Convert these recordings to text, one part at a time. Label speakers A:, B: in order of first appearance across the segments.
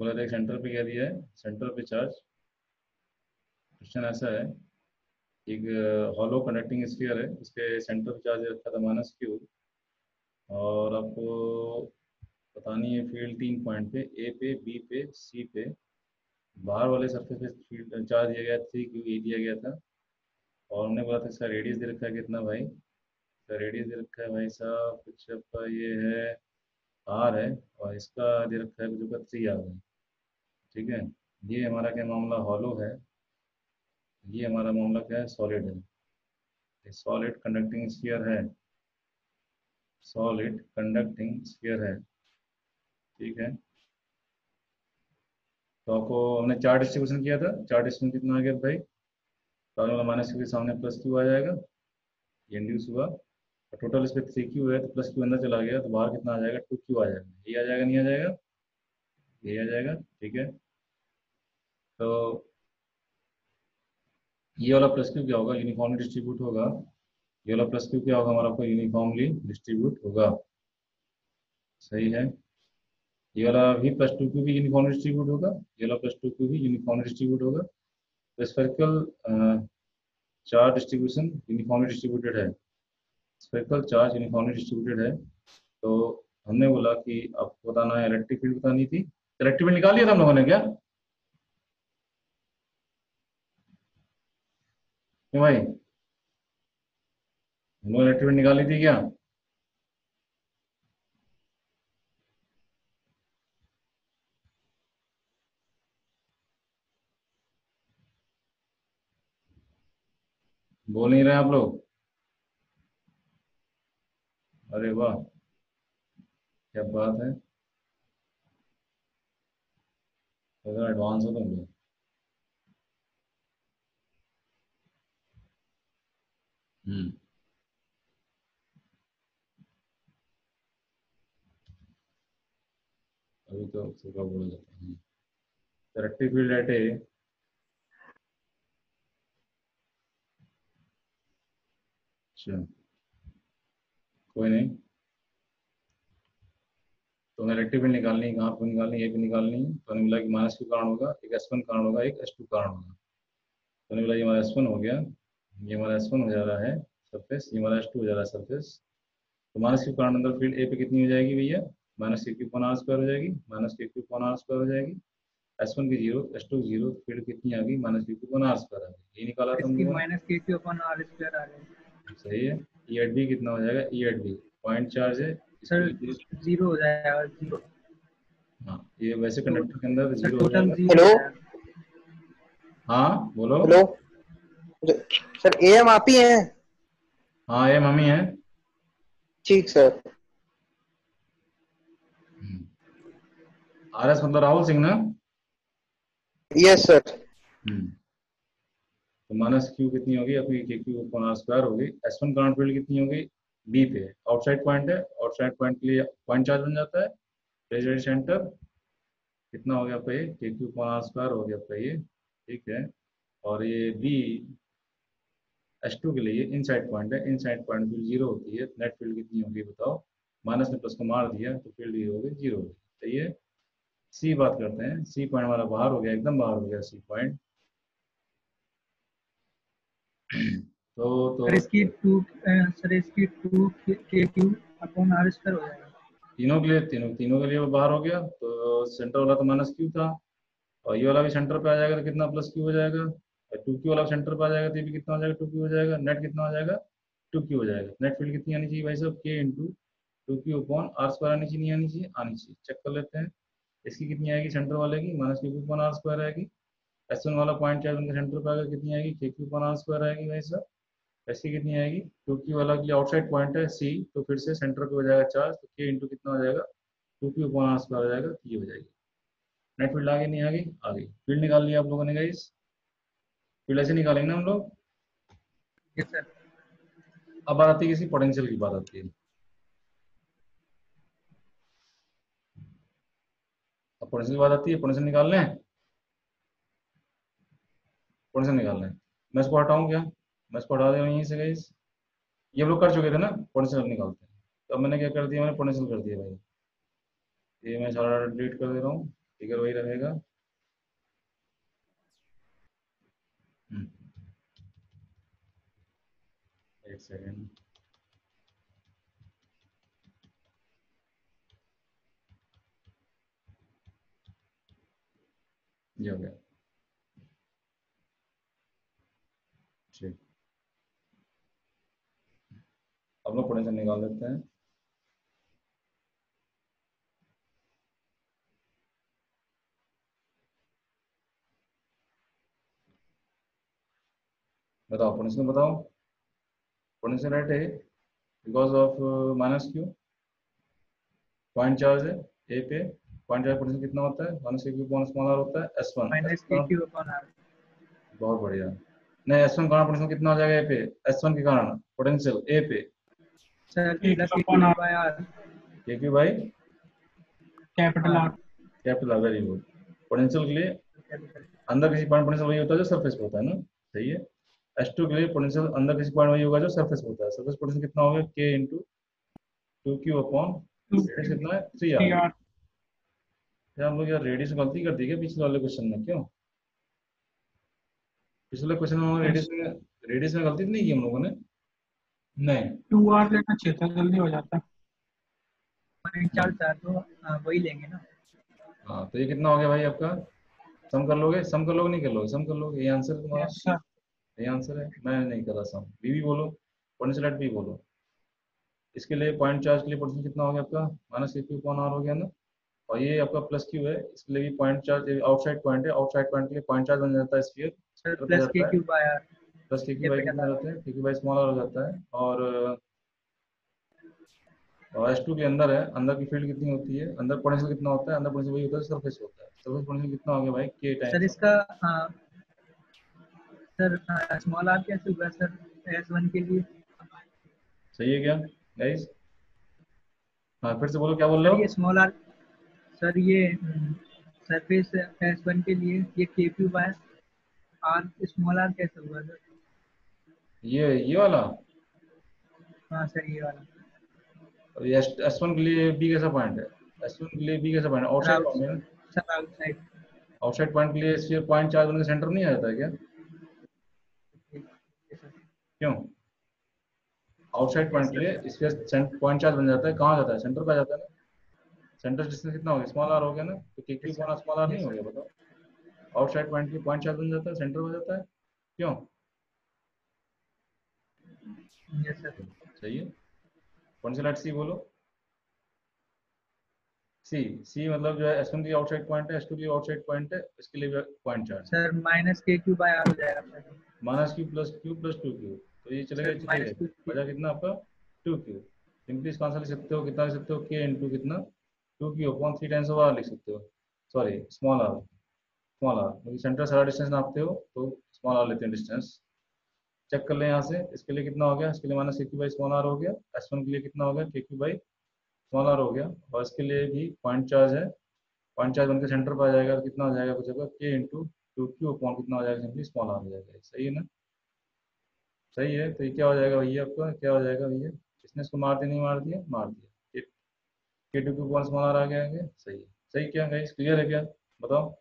A: बोला था सेंटर पे क्या दिया है, सेंटर पे चार्ज। क्वेश्चन ऐसा है, एक हॉलो कंडक्टिंग स्फीयर है, उसके सेंटर पे चार्ज रखा था -q, और आपको बतानी है फील्ड 3 पॉइंट पे, ए पे, बी पे, सी पे। बाहर वाले सरफेस पे फील्ड चार्ज दिया गया 3q ए दिया गया था, और हमने बोला था इसका रेडियस दे रखा है कितना भाई, इसका रेडियस दे रखा है भाई साहब कुछ आपका ये है आर है, और इसका दे रखा है कुछ आपका 3 आर है। ठीक है, ये हमारा क्या मामला हॉलो है, ये हमारा मामला क्या है, सॉलिड है। सॉलिड कंडक्टिंग स्फीयर है, सॉलिड कंडक्टिंग स्फीयर है। ठीक है, तो आपको हमने चार डिस्ट्रीब्यूशन किया था, चार डिस्ट्रीब्यूशन कितना आ गया भाई, तो माइनस क्यू के सामने प्लस क्यू आ जाएगा, ये इंड्यूस हुआ, और टोटल इस पर 3q है, तो प्लस क्यू अंदर चला गया, तो बाहर कितना आ जाएगा, 2q आ जाएगा, ये आ जाएगा नहीं आ जाएगा, ये आ जाएगा। ठीक है, तो ये वाला प्लस क्यू क्या होगा, यूनिफॉर्मली डिस्ट्रीब्यूट होगा, ये वाला प्लस क्यू क्या होगा हमारा, आपको यूनिफॉर्मली डिस्ट्रीब्यूट होगा। सही है, ये वाला भी प्लस 2q भी यूनिफॉर्म डिस्ट्रीब्यूट होगा, ये वाला प्लस 2q भी यूनिफॉर्म डिस्ट्रीब्यूट होगा। तो spherical charge distribution uniformly distributed है, स्फेरिकल चार्ज यूनिफॉर्मली डिस्ट्रीब्यूटेड है। तो हमने बोला कि आपको बताना है, इलेक्ट्रिक फील्ड बतानी थी, इलेक्ट्रिक फील्ड निकाल लिया था हम लोगों ने क्या, क्यों भाई, हम लोग इलेक्ट्रिक फील्ड निकाल ली थी क्या। बोल नहीं रहे आप लोग, अरे वाह, क्या बात है, एडवांस हो तुम लोग। हम्म, अभी तो सुबह बोला जाता है इलेक्ट्रिक फील्ड एट ए, अच्छा कोई नहीं, तो हमें इलेक्ट्रिक फील्ड निकालनी है, कहाँ पे निकालनी है, ये भी निकालनी है। तो हमने बोला कि -q कारण होगा, एक S1 कारण होगा, एक S2 कारण होगा। तो हमने बोला ये हमारा S1 हो गया, ये हमारा S1 हो जा रहा है सरफेस, ये हमारा S2 हो जा रहा है सरफेस। तो -q कारण अंदर फील्ड ए पे कितनी हो जाएगी भैया, -kq/r² हो जाएगी, -kq/r² हो जाएगी। S1 की जीरो, S2 की जीरो, फील्ड कितनी आ गई, -kq/r² आ गई, ये निकाला था हम
B: इसकी
A: लोगों ने।
B: -kq/r² आ रही है
A: सही है, ई एट बी कितना हो जाएगा, ई एट बी पॉइंट चार्ज है,
B: सर,
A: इसको
B: जीरो हो जाएगा, जीरो।
A: हाँ, ये वैसे
B: तो
A: कंडक्टर के अंदर
B: सर
A: जीरो हो
B: टोटल
A: जाएगा।
B: जीरो
C: हेलो
B: हो जाएगा।
A: हाँ बोलो।
C: हेलो सर, एम आप ही हैं?
A: हाँ ये मम्मी है।
C: ठीक सर।
A: आर एस मतलब राहुल सिंह ना।
C: Yes sir.
A: तो -q कितनी होगी अपनी, kq/r² होगी। S1 करंट फील्ड कितनी होगी, बी पे, आउटसाइड पॉइंट है, आउटसाइड पॉइंट के लिए पॉइंट चार्ज बन जाता है, रेडियस सेंटर कितना हो गया आपका, ये kq/r² हो गया आपका ये। ठीक है, और ये बी S2 के लिए इनसाइड पॉइंट है, इनसाइड पॉइंट फील्ड जीरो होती है, नेट फील्ड कितनी होगी बताओ, माइनस में प्लस को मार दिया तो फील्ड ये होगी जीरो होगी। सही है, सी बात करते हैं, सी पॉइंट हमारा बाहर हो गया, एकदम बाहर हो गया सी पॉइंट।
B: सर इसकी
A: तो
B: 2 सर इसकी 2kq/r² हो जाएगा।
A: तीनों के लिए, तीनों के लिए वो बाहर हो गया, तो सेंटर वाला तो -q था, और ये वाला भी सेंटर पे आ जाएगा तो कितना +q हो जाएगा, और 2q वाला सेंटर पे आ जाएगा तो ये भी कितना हो जाएगा, 2q हो जाएगा, नेट कितना हो जाएगा, 2q हो जाएगा। नेट फील्ड कितनी आनी चाहिए भाई साहब, k × 2q/r² आनी चाहिए, नहीं आनी चाहिए, आनी चाहिए, चेक कर लेते हैं। इसकी कितनी आएगी सेंटर वाले की, -kq/r² आएगी। S1 वाला पॉइंट चार्ज उनके सेंटर पे आएगा, कितनी आएगी, kq/r² आएगी भाई साहब। ऐसी कितनी आएगी, क्योंकि वाला के लिए आउटसाइड पॉइंट है सी, तो फिर से सेंटर पे हो जाएगा चार्ज, तो k इंटू कितना हो जाएगा, 2q/r² हो जाएगा, तो ये हो जाएगी। नेट फील्ड आ गई नहीं आ गई, आ गई। फील्ड निकाल लिया आप लोगों ने गाइस, फील्ड ऐसे निकालेंगे ना हम लोग।
B: Yes sir.
A: अब बात आती है किसी पोटेंशियल की बात आती है, अब पोटेंशियल की बात आती है, पोटेंशियल निकालना है, पोटेंशियल निकालना है। मैं इसको हटाऊं क्या, मैं इसको हटा दे रहा हूं यहीं से गाइस, ये हम लोग कर चुके थे ना, पोटेंशियल निकालते हैं। तो अब मैंने क्या कर दिया, मैंने पोटेंशियल कर दिया भाई, ये मैं सारा डिलीट कर दे रहा हूँ। फिगर वही रहेगा। एक सेकेंड, ये हो गया। ठीक, अब लोग पोटेंशियल निकाल देते हैं। बताओ पोटेंशियल बताओ। Potential at A because of minus Q, point charge है ए पे। पॉइंट चार्ज पोटेंशियल कितना होता है? Minus Q upon small R होता है S1।
B: Minus K Q upon are.
A: बहुत बढ़िया। नहीं, S1 का पोटेंशियल कितना हो जाएगा ए पे? S1 के कारण पोटेंशियल ए पे
B: सर
D: के
B: plus
D: Q
B: K
D: upon
B: Q
D: R,
B: by R.
A: K Q by
D: capital R.
A: Capital R. Very good. Potential के लिए अंदर किसी पॉइंट पोटेंशियल वही होता है जो सरफेस पे होता है ना, सही है। S2 के लिए पोटेंशियल अंदर किसी पॉइंट वही होगा जो सरफेस पे होता है। सरफेस पोटेंशियल कितना होगा? K इंटू 2Q अपॉन कितना है? 3R।
D: 3R।
A: क्या हम लोग यार रेडियस में गलती कर दी क्या पिछले वाले क्वेश्चन में? क्यों पिछले क्वेश्चन में हम लोग रेडियस में गलती तो नहीं की हम लोगों ने? नहीं।
D: 2R लेना चाहिए था, जल्दी हो जाता।
B: पॉइंट चार्ज था तो वही लेंगे ना।
A: हाँ, तो ये कितना हो गया भाई आपका? सम कर लोगे? सम कर लोगे नहीं कर लोगे? सम कर लोगे। ये आंसर है तुम्हारा,
D: यस सर।
A: ये आंसर है। मैं नहीं कर रहा सम। बी बोलो, पोटेंशियल एट बी बोलो। इसके लिए पॉइंट चार्ज के लिए पोटेंशियल कितना हो गया आपका? माइनस क्यू अपॉन आर हो गया ना। और ये आपका प्लस क्यू है, इसके लिए भी पॉइंट चार्ज आउटसाइड पॉइंट है। आउटसाइड पॉइंट के लिए पॉइंट चार्ज बन जाता है स्फीयर,
B: सर
A: सेंटर पे
B: प्लस के
A: जाता है।
B: Q by R.
A: Plus K Q by
B: capital
A: कितना
B: आर।
A: हो जाता है? के क्यू बाई स्मॉल आर हो जाता है। और S2 के अंदर है, अंदर की फील्ड कितनी होती है? अंदर पोटेंशियल कितना होता है? अंदर पोटेंशियल वही होता है सरफेस होता है। सरफेस पोटेंशियल कितना हो गया भाई? K
B: sir
A: times.
B: इसका सर स्मॉल आर कैसे हुआ सर S1 के लिए?
A: सही है क्या गाइस? हाँ, फिर से बोलो, क्या बोल रहे
B: सर ये
A: हो?
B: स्मॉल आर, सर ये सरफेस S1 के लिए ये K Q by R small R कैसे हुआ सर?
A: ये वाला
B: हाँ सर ये वाला।
A: S1 के लिए B कैसा पॉइंट है? S1 के लिए B कैसा पॉइंट है?
B: सर
A: आउटसाइड
B: आउट
A: पॉइंट है ना।
B: Sir outside.
A: आउटसाइड पॉइंट के लिए स्फीयर पॉइंट चार्ज बनकर सेंटर नहीं आ जाता है क्या? क्यों? आउटसाइड पॉइंट के लिए स्फीयर पॉइंट चार्ज बन जाता है, कहाँ जाता है? सेंटर पे आ जाता है ना। सेंटर डिस्टेंस कितना हो गया? स्मॉल आर हो गया ना। तो के क्यू अपॉन स्मॉल आर नहीं हो गया? बताओ। आउटसाइड पॉइंट के लिए पॉइंट चार्ज बन जाता है, सेंटर में जाता है। क्यों?
B: Yes sir.
A: सही है। पोटेंशियल एट सी बोलो। सी मतलब जो है S1 की आउटसाइड पॉइंट है, S2 की आउटसाइड पॉइंट है, इसके लिए भी point charge.
B: Sir minus K Q by R हो जाएगा sir.
A: Minus Q plus 2Q, तो ये चलेगा
B: सर
A: चलेगा।
B: Minus two.
A: बचा कितना आपका? 2Q। सिंपली इसका आंसर लिख सकते हो, कितना लिख सकते हो? K इंटू कितना? 2Q upon 3 times of R लिख सकते हो। Sorry, small R. Small R क्योंकि सेंटर सारा डिस्टेंस नापते हो तो स्मॉल आर लेते हैं डिस्टेंस। चेक कर लें यहाँ से। इसके लिए कितना हो गया? इसके लिए minus K Q by small R हो गया। S1 के लिए कितना हो गया? K Q by small R हो गया। और इसके लिए भी पॉइंट चार्ज है, पॉइंट चार्ज बनकर सेंटर पर आ जाएगा तो कितना हो जाएगा? कुछ होगा K इंटू 2Q अपॉन कितना हो जाएगा? सिंपली स्मॉल आर हो जाएगा। सही है ना? सही है। तो ये क्या हो जाएगा भैया आपका? क्या हो जाएगा भैया? इसने इसको मार दिया नहीं मार दिया? मार दिया। के 2Q अपॉन स्मॉल आर आ गया आगे। सही है। सही क्या गाइस? क्लियर है क्या? बताओ।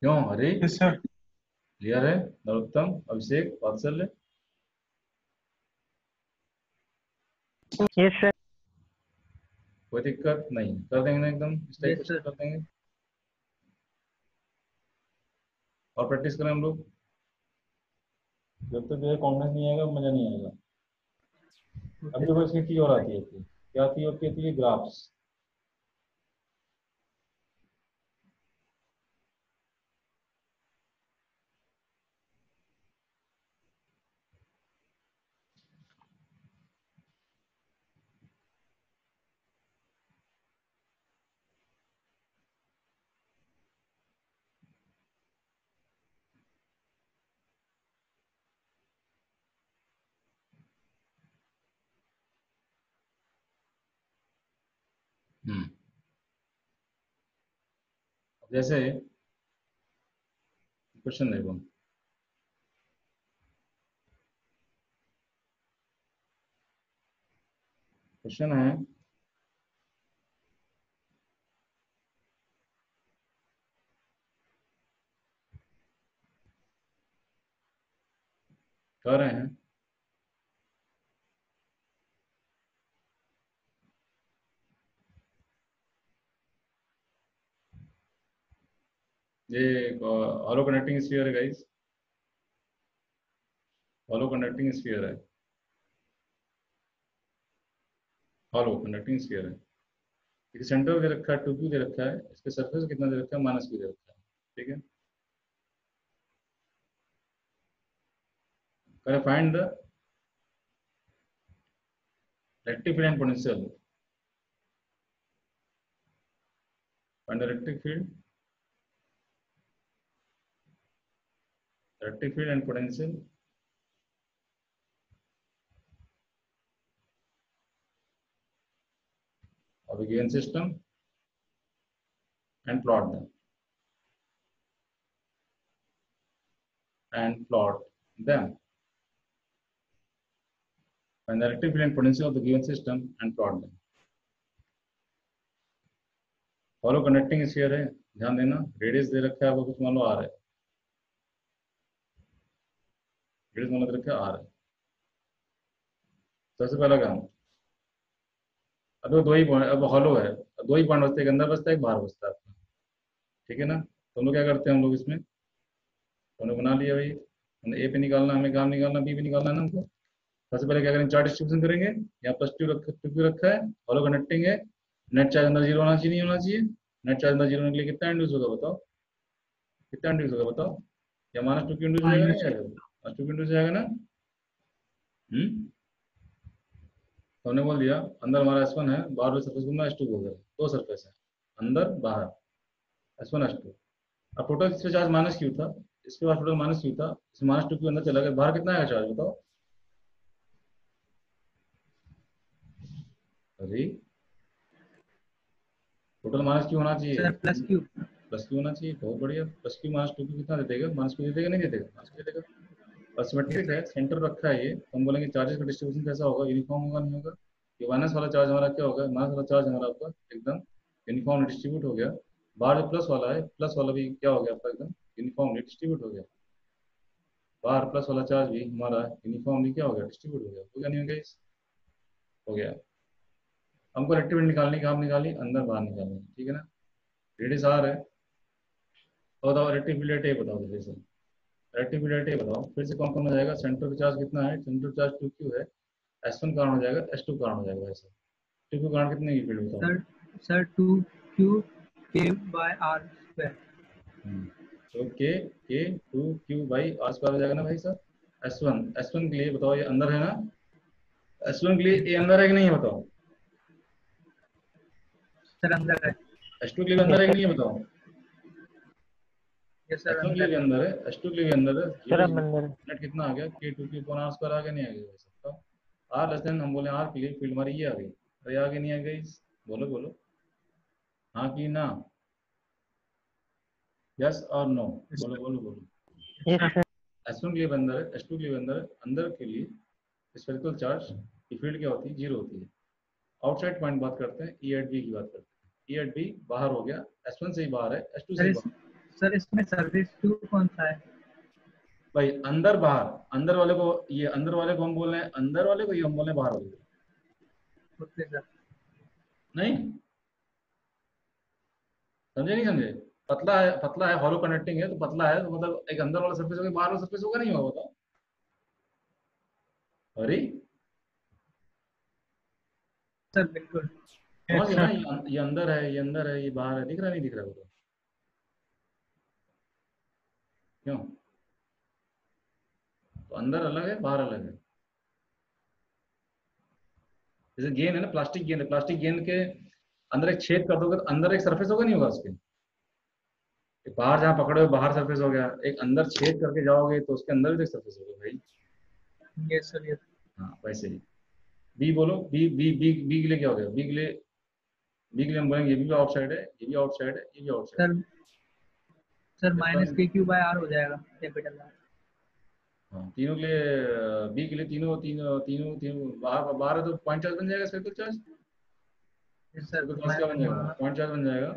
A: क्यों हरे?
D: Yes sir.
A: क्लियर है। नरोत्तम, अभिषेक, वात्सल्य,
C: यस सर।
A: कोई दिक्कत नहीं? कर देंगे ना एकदम इस टाइप
B: यस
A: क्वेश्चन
B: सर।
A: कर देंगे। और प्रैक्टिस करें हम लोग। जब तक जो है कॉन्फिडेंस नहीं आएगा मजा नहीं आएगा। अभी देखो इसकी चीज और आती है आपकी। क्या आती है आपकी? आती है ग्राफ्स। जैसे क्वेश्चन देखो, क्वेश्चन है कर रहे हैं। ये हॉलो कंडक्टिंग स्फीयर है गाइस, हॉलो कंडक्टिंग स्फीयर है, हॉलो कंडक्टिंग स्फीयर है। इसके सेंटर दे रखा है 2q दे रखा है, इसके सरफेस कितना दे रखा है -q दे रखा है। ठीक है, करें find the electric field and potential, find the electric field and potential of a given system and plot them, find the electric field and potential of the given system and plot them. Follow conducting sphere है, ध्यान देना, radius दे रखा है आपको कुछ मान लो are है, radius मान लो दे रखा है आर है। सबसे पहला काम, अब दो ही पॉइंट, अब हॉलो है, अब दो ही पॉइंट बचते हैं, एक अंदर बचता है एक बाहर बचता है आपका। ठीक है ना, तो हम लोग क्या करते हैं, हम लोग इसमें हमने बना लिया भाई, हमने ए पे निकालना, हमें काम निकालना, बी पे निकालना है ना हमको। सबसे पहले क्या करेंगे, चार्ज डिस्ट्रीब्यूशन करेंगे। यहाँ प्लस टू रखा है, हॉलो कंडक्टिंग है, नेट चार्ज अंदर जीरो होना चाहिए, नहीं होना चाहिए। नेट चार्ज अंदर जीरो होने के लिए कितना इंड्यूस होगा बताओ, कितना इंड्यूस होगा बताओ, या -2q इंड्यूस हो जाएगा, नहीं जाएगा, -2q इंड्यूस हो जाएगा ना। तो हमने बोल दिया अंदर हमारा S1 है, बाहर वाले सरफेस घूमना S2 हो गया, दो सरफेस है अंदर बाहर, S1 S2। अब टोटल इसमें चार्ज -q था, इसके बाद टोटल -q था, इसमें -2q अंदर चला गया, बाहर कितना आएगा चार्ज बताओ। अरे टोटल -q होना चाहिए,
B: सर +q।
A: +q होना चाहिए, बहुत बढ़िया। +q -2q कितना दे देगा, -q दे देगा नहीं दे देगा, -q दे देगा। और सिमेट्रिक है, सेंटर रखा है ये, तो हम बोलेंगे चार्जेस का डिस्ट्रीब्यूशन कैसा होगा, यूनिफॉर्म होगा नहीं होगा। ये माइनस वाला चार्ज हमारा क्या होगा, माइनस वाला चार्ज हमारा आपका एकदम यूनिफॉर्म डिस्ट्रीब्यूट हो गया। बाहर जो प्लस वाला है, प्लस वाला भी क्या हो गया आपका एकदम यूनिफॉर्मली डिस्ट्रीब्यूट हो गया। बाहर प्लस वाला चार्ज भी हमारा यूनिफॉर्मली क्या हो गया, डिस्ट्रीब्यूट हो गया नहीं हो गया, हो गया। हमको इलेक्ट्रिक फील्ड निकालनी, कहाँ निकालनी, अंदर बाहर निकालनी, ठीक है ना। रेडियस आर है, तो बताओ इलेक्ट्रिक फील्ड ए बताओ, जैसे इलेक्ट्रिक फील्ड ए बताओ, फिर से कौन कौन हो जाएगा, सेंटर चार्ज कितना है, सेंटर चार्ज 2q है, S1 कारण हो जाएगा, S2 कारण हो जाएगा, ऐसा 2q कारण कितने की फील्ड बताओ।
B: Sir 2q k/r²।
A: तो के 2q/r² हो जाएगा ना भाई साहब। S1 के लिए बताओ, ये अंदर है ना, S1 के लिए ये अंदर है कि नहीं है बताओ।
B: सर अंदर है।
A: S2 के लिए अंदर है कि नहीं है बताओ।
B: ये सर
A: S1 के लिए भी अंदर है, S2 के लिए भी अंदर है।
C: सर अब अंदर है।
A: नेट कितना आ गया, k 2q/r² आ गया, नहीं आ गया भाई साहब। आर लेस देन हम बोले आर के लिए फील्ड हमारी ये आ गई, अरे आगे नहीं आ गई, बोलो बोलो, हाँ कि ना, यस और नो, बोलो बोलो बोलो।
C: Yes sir.
A: S1 के लिए अंदर है, S2 के लिए अंदर है, अंदर के लिए स्फेरिकल चार्ज की फील्ड क्या होती है, जीरो होती है। आउटसाइड पॉइंट बात करते हैं, E एट बी की बात करते हैं। E एट बी बाहर हो गया, S1 से ही बाहर है, S2 से ही बाहर।
B: सर इसमें सर्विस 2 कौन सा है
A: भाई अंदर बाहर, अंदर वाले को, ये अंदर वाले को हम बोल रहे हैं अंदर वाले को, ये हम बोल रहे हैं बाहर वाले को।
B: Okay sir.
A: नहीं समझे, नहीं समझे, पतला है हॉलो कनेक्टिंग है, तो पतला है तो मतलब एक अंदर वाला सरफेस होगा, बाहर वाला सरफेस होगा, नहीं होगा बताओ। अरे
B: सर बिल्कुल।
A: समझ गए ना, ये अंदर है, ये अंदर है, ये बाहर है, दिख रहा नहीं दिख रहा बताओ, क्यों, तो अंदर अलग है बाहर अलग है। जैसे गेंद है ना, प्लास्टिक गेंद है, प्लास्टिक गेंद के अंदर एक छेद कर दोगे तो अंदर एक सरफेस होगा, नहीं होगा उसके, बाहर जहाँ पकड़े हो बाहर सरफेस हो गया, एक अंदर छेद करके जाओगे तो उसके अंदर भी तो सरफेस होगा भाई।
B: Yes sir yes.
A: हाँ वैसे ही बी बोलो, बी बी बी बी के लिए क्या हो गया, बी के लिए हम बोलेंगे ये भी आउटसाइड है, ये भी आउटसाइड है, ये भी आउटसाइड है।
B: सर -kq/r हो जाएगा, कैपिटल आर।
A: हाँ तीनों के लिए, बी के लिए तीनों तीनों तीनों तीनों बाहर बाहर है तो पॉइंट चार्ज बन जाएगा, circle charge,
B: yes sir.
A: Circle charge क्या बन जाएगा, पॉइंट चार्ज बन जाएगा।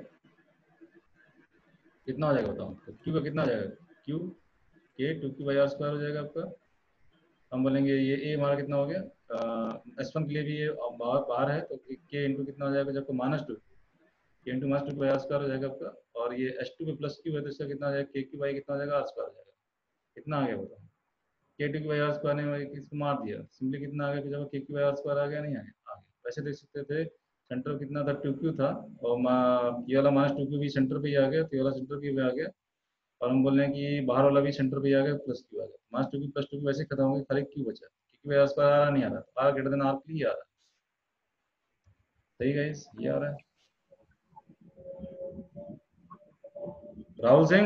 A: कितना हो जाएगा बताओ, तो क्यू का कितना हो जाएगा, क्यू k 2q/r² हो जाएगा आपका, हम बोलेंगे ये ए हमारा कितना हो गया, S1 के लिए भी ये बाहर बाहर है, तो के इंटू कितना हो जाएगा, जब -2 के इंटू -2 बाई आर स्क्वायर हो जाएगा आपका, और ये S2 पे प्लस क्यू है तो इसका कितना हो जाएगा, के क्यू बाई कितना हो जाएगा, आर स्क्वायर हो जाएगा। कितना आ गया बताओ, के टू की बाई आर स्क्वायर ने किसको मार दिया, सिंपली कितना आ गया, जब के क्यू बाई आर स्क्वायर आ गया, नहीं आ गया, आ गया। वैसे देख सकते थे सेंटर कितना था, 2Q था, और ये वाला -2Q भी सेंटर पे ही आ गया, तो ये वाला सेंटर पे भी आ गया, और हम बोल रहे हैं कि बाहर वाला भी सेंटर पे ही आ गया, प्लस क्यू आ गया, -2Q प्लस 2Q वैसे खत्म हो गया, खाली क्यू बचा, क्योंकि बाई आर स्क्वायर आ रहा नहीं आ रहा, आर ग्रेटर देन आर के लिए आ रहा है। सही गाइस, ये आ रहा है। Rahul Singh,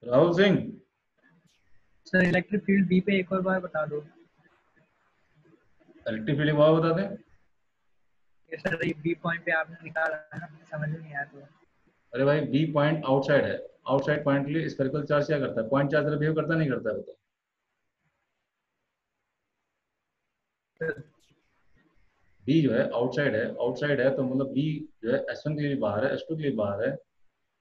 A: Rahul Singh,
B: sir electric field B पे एक और बार बता दो।
A: इलेक्ट्रिक फील्ड वहाँ बता दें।
B: ये सर ये बी पॉइंट पे आपने निकाला है ना, समझ में नहीं आया तो।
A: अरे भाई बी पॉइंट आउटसाइड है, आउटसाइड पॉइंट के लिए स्फेरिकल चार्ज क्या करता है, पॉइंट चार्ज तरह बिहेव करता नहीं करता है बताओ। बी जो है आउटसाइड है, आउटसाइड है तो मतलब बी जो है S1 के लिए बाहर है, S2 के लिए बाहर है,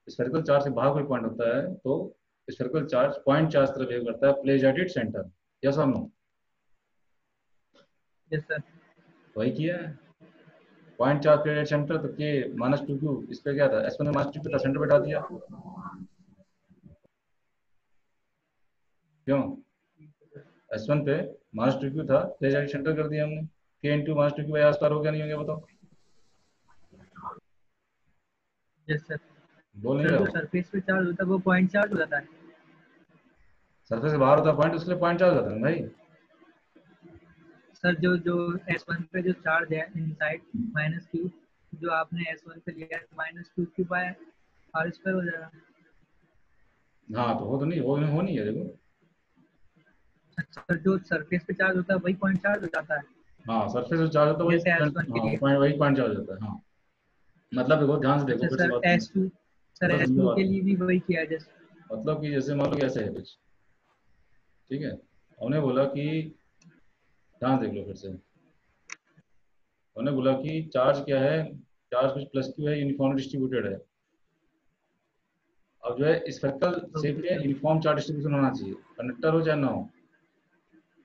A: स्फेरिकल चार्ज से बाहर कोई पॉइंट होता है तो स्फेरिकल चार्ज पॉइंट चार्ज तरह बिहेव करता है, place at its centre. Yes और नो?
B: Yes sir.
A: वही किया है, point charge place at centre, तो के -2Q इस पे क्या था, S1 में -2Q था, सेंटर बैठा दिया, क्यों, S1 पे -2Q था, प्लेस एट सेंटर कर दिया हमने, के into -2Q by are square हो गया, नहीं हो गया बताओ,
B: यस सर।
A: बोल नहीं
B: सर
A: रहे
B: जो
A: हो।
B: सरफेस पे चार्ज होता है वो पॉइंट चार्ज हो जाता है।
A: सरफेस से बाहर होता है पॉइंट, उसके लिए पॉइंट चार्ज होता है भाई।
B: सर जो जो S1 पे जो चार्ज है इनसाइड -Q, जो आपने S1 पे लिया है -2Q बाय आर स्क्वायर हो जाएगा।
A: हाँ तो वो तो नहीं, वो हो नहीं है देखो।
B: सर जो सरफेस पे चार्ज होता है वही पॉइंट चार्ज हो जाता है,
A: हाँ सरफेस से चार्ज होता है वही
B: जैसे
A: पॉइंट,
B: S1 के
A: हाँ
B: लिए।
A: पॉइंट वही पॉइंट चार्ज होता है, हाँ। मतलब देखो ध्यान से देखो,
B: अच्छा
A: फिर से
B: सर
A: बात सुनो,
B: S2, सर
A: मतलब समझो
B: S2 के
A: बात,
B: लिए भी वही किया है जैसे।
A: मतलब कि जैसे मान लो कि ऐसे है कुछ, ठीक है, उन्हें बोला कि, ध्यान देख लो फिर से, उन्हें बोला कि चार्ज क्या है, चार्ज कुछ प्लस क्यू है, यूनिफॉर्म डिस्ट्रीब्यूटेड है। अब जो है स्फेरिकल शेप
B: ओके
A: में
B: सर।
A: यूनिफॉर्म चार्ज डिस्ट्रीब्यूशन होना चाहिए, कंडक्टर हो चाहे ना हो,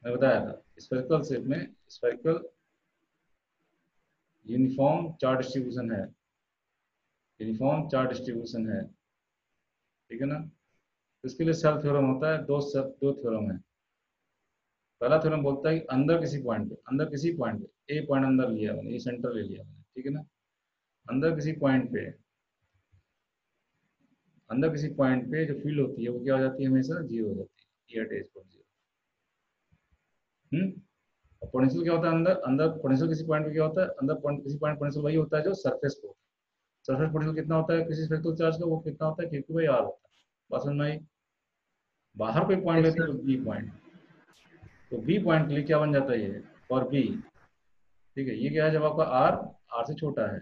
A: मैं बताया था स्फेरिकल शेप में स्फेरिकल यूनिफॉर्म चार्ज डिस्ट्रीब्यूशन है, यूनिफॉर्म चार्ज डिस्ट्रीब्यूशन है, ठीक है ना। इसके लिए सेल थ्योरम होता है, दो थ्योरम है। पहला थ्योरम बोलता है कि अंदर किसी पॉइंट पे, अंदर किसी पॉइंट पे, ए पॉइंट अंदर लिया मैंने, ये सेंटर ले लिया मैंने, ठीक है ना, अंदर किसी पॉइंट पे, अंदर किसी पॉइंट पे जो फील्ड होती है वो क्या हो जाती है, हमेशा जीरो हो जाती है, ई एट एज पॉइंट जीरो। और पोटेंशियल क्या होता है अंदर, अंदर पोटेंशियल किसी पॉइंट पे क्या होता है, अंदर पॉइंट किसी पॉइंट पोटेंशियल वही होता है जो सरफेस पे, सरफेस पोटेंशियल कितना होता है किसी स्फेरिकल चार्ज का, वो कितना होता है, Q बाई आर होता है। बात समझ में आई? बाहर कोई पॉइंट
B: यस
A: लेते
B: सर।
A: हैं तो बी पॉइंट, तो बी पॉइंट के लिए क्या बन जाता है ये, और बी, ठीक है, ये क्या है, जब आपका आर आर से छोटा है,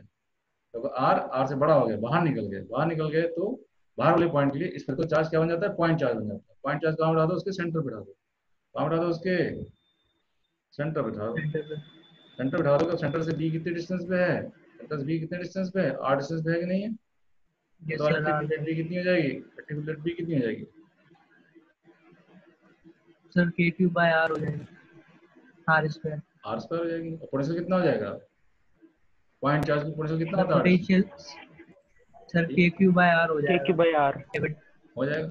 A: तो आर आर से बड़ा हो गया, बाहर निकल गए, बाहर निकल गए तो बाहर वाले पॉइंट के लिए स्फेरिकल चार्ज क्या बन जाता है, पॉइंट चार्ज बन जाता है। पॉइंट चार्ज कहाँ बढ़ा दो, उसके सेंटर पे बढ़ा दो, कहाँ बढ़ा दो, उसके सेंटर पे बढ़ा दो,
B: सेंटर पे।
A: सेंटर बढ़ा दो, सेंटर से बी कितने डिस्टेंस पे है, सेंटर से बी कितने डिस्टेंस पे है, आर डिस्टेंस पे है कि नहीं है,
B: यस
A: तो
B: सर आ
A: इलेक्ट्रिक
B: गया।
A: फील्ड बी कितनी हो जाएगी, इलेक्ट्रिक फील्ड बी कितनी हो जाएगी,
B: सर KQ बाय आर हो जाएगा, आर स्क्वायर।
A: आर स्क्वायर हो जाएगी, और पोटेंशियल कितना हो जाएगा, पॉइंट चार्ज की पोटेंशियल कितना
B: सर
A: होता है R
B: potential sir
A: distance,
B: KQ by R हो
C: के
B: जाएगा।
C: Q by R.
A: हो जाएगा,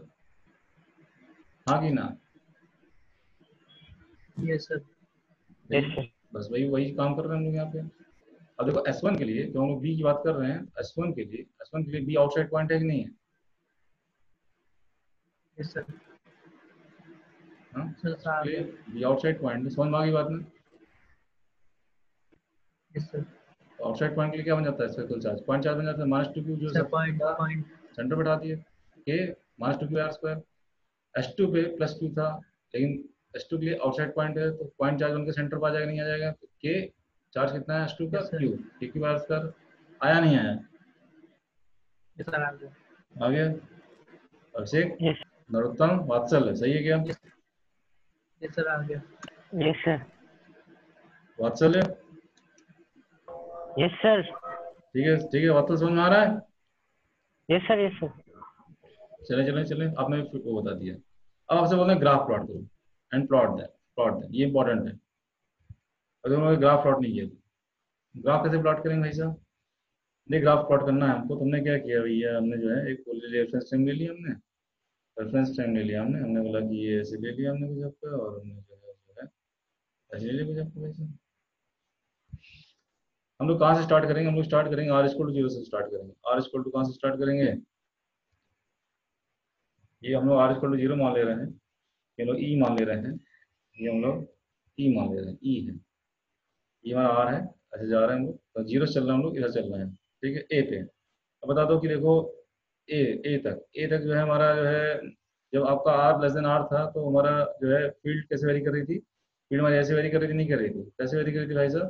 A: हाँ कि ना।
B: Yes sir.
C: यस
A: देखिए
C: सर।
A: बस वही वही काम कर रहे हैं हम लोग यहाँ पे। अब देखो S1 के लिए, जो हम लोग बी की बात कर रहे हैं, S1 के लिए बी आउटसाइड पॉइंट है कि नहीं है,
B: यस सर।
A: हाँ,
B: सर आ
A: उसके लिए
B: गया।
A: बी आउटसाइड पॉइंट, समझ में आ गई बात में।
B: Yes sir.
A: आउटसाइड पॉइंट के लिए क्या बन जाता है, स्फेरिकल चार्ज, पॉइंट चार्ज बन जाता है, -2Q जो
B: सर
A: सब
B: पॉइंट
A: था
B: पॉइंट।
A: सेंटर बैठा दिए, के -2Q आर स्क्वायर, S2 पे प्लस क्यू था, लेकिन S2 के लिए आउटसाइड पॉइंट है तो पॉइंट चार्ज उनके सेंटर पर आ जाएगा, नहीं आ जाएगा, तो के चार्ज कितना है S2 का,
B: यस सर।
A: क्यू, के क्यू आर स्क्वायर, आया नहीं आया,
B: यस सर आ गया।
A: आ गया। अभिषेक,
C: यस।
A: नरोत्तम, वात्सल है, सही है क्या,
B: यस। यस सर आ गया।
C: Yes sir.
A: वात्सल है,
C: यस सर।
A: ठीक है ठीक है, वात्सल समझ में आ रहा है।
C: Yes sir. Yes sir.
A: चले चले चले, आपने वो बता दिया। अब आपसे बोल रहे हैं ग्राफ प्लॉट करो एंड प्लॉट दैट, ये इंपॉर्टेंट है। अगर उन्होंने ग्राफ प्लॉट नहीं किया, ग्राफ कैसे प्लॉट करेंगे भाई साहब? नहीं, ग्राफ प्लॉट करना है हमको। तुमने क्या किया भैया, हमने जो है एक रेफरेंस टाइम ले लिया, हमने रेफरेंस टाइम ले लिया, हमने बोला कि ये ऐसे ले लिया हमने कुछ आपका, और हमने जो है ऐसे ले लिया कुछ आपका भाई साहब। हम लोग कहाँ से स्टार्ट करेंगे? हम लोग स्टार्ट करेंगे आर इक्वल टू जीरो से स्टार्ट करेंगे। आर इक्वल टू कहाँ से स्टार्ट करेंगे? ये हम लोग आर इक्वल टू जीरो मान ले रहे हैं, ये लोग ई मान ले रहे हैं, ये हम लोग ई मान ले रहे हैं, ई है, ये हमारा आर है, ऐसे जा रहे हैं हम लोग, तो जीरो से चल रहे हैं हम लोग, इधर चल रहे हैं, ठीक है, ए पे। अब बता दो कि देखो ए ए तक जो है हमारा जो है, जब आपका आर लेस देन आर था तो हमारा जो है फील्ड कैसे वेरी कर रही थी? फील्ड हमारी ऐसे वेरी कर रही थी, नहीं कर रही थी? कैसे वेरी कर रही थी भाई साहब?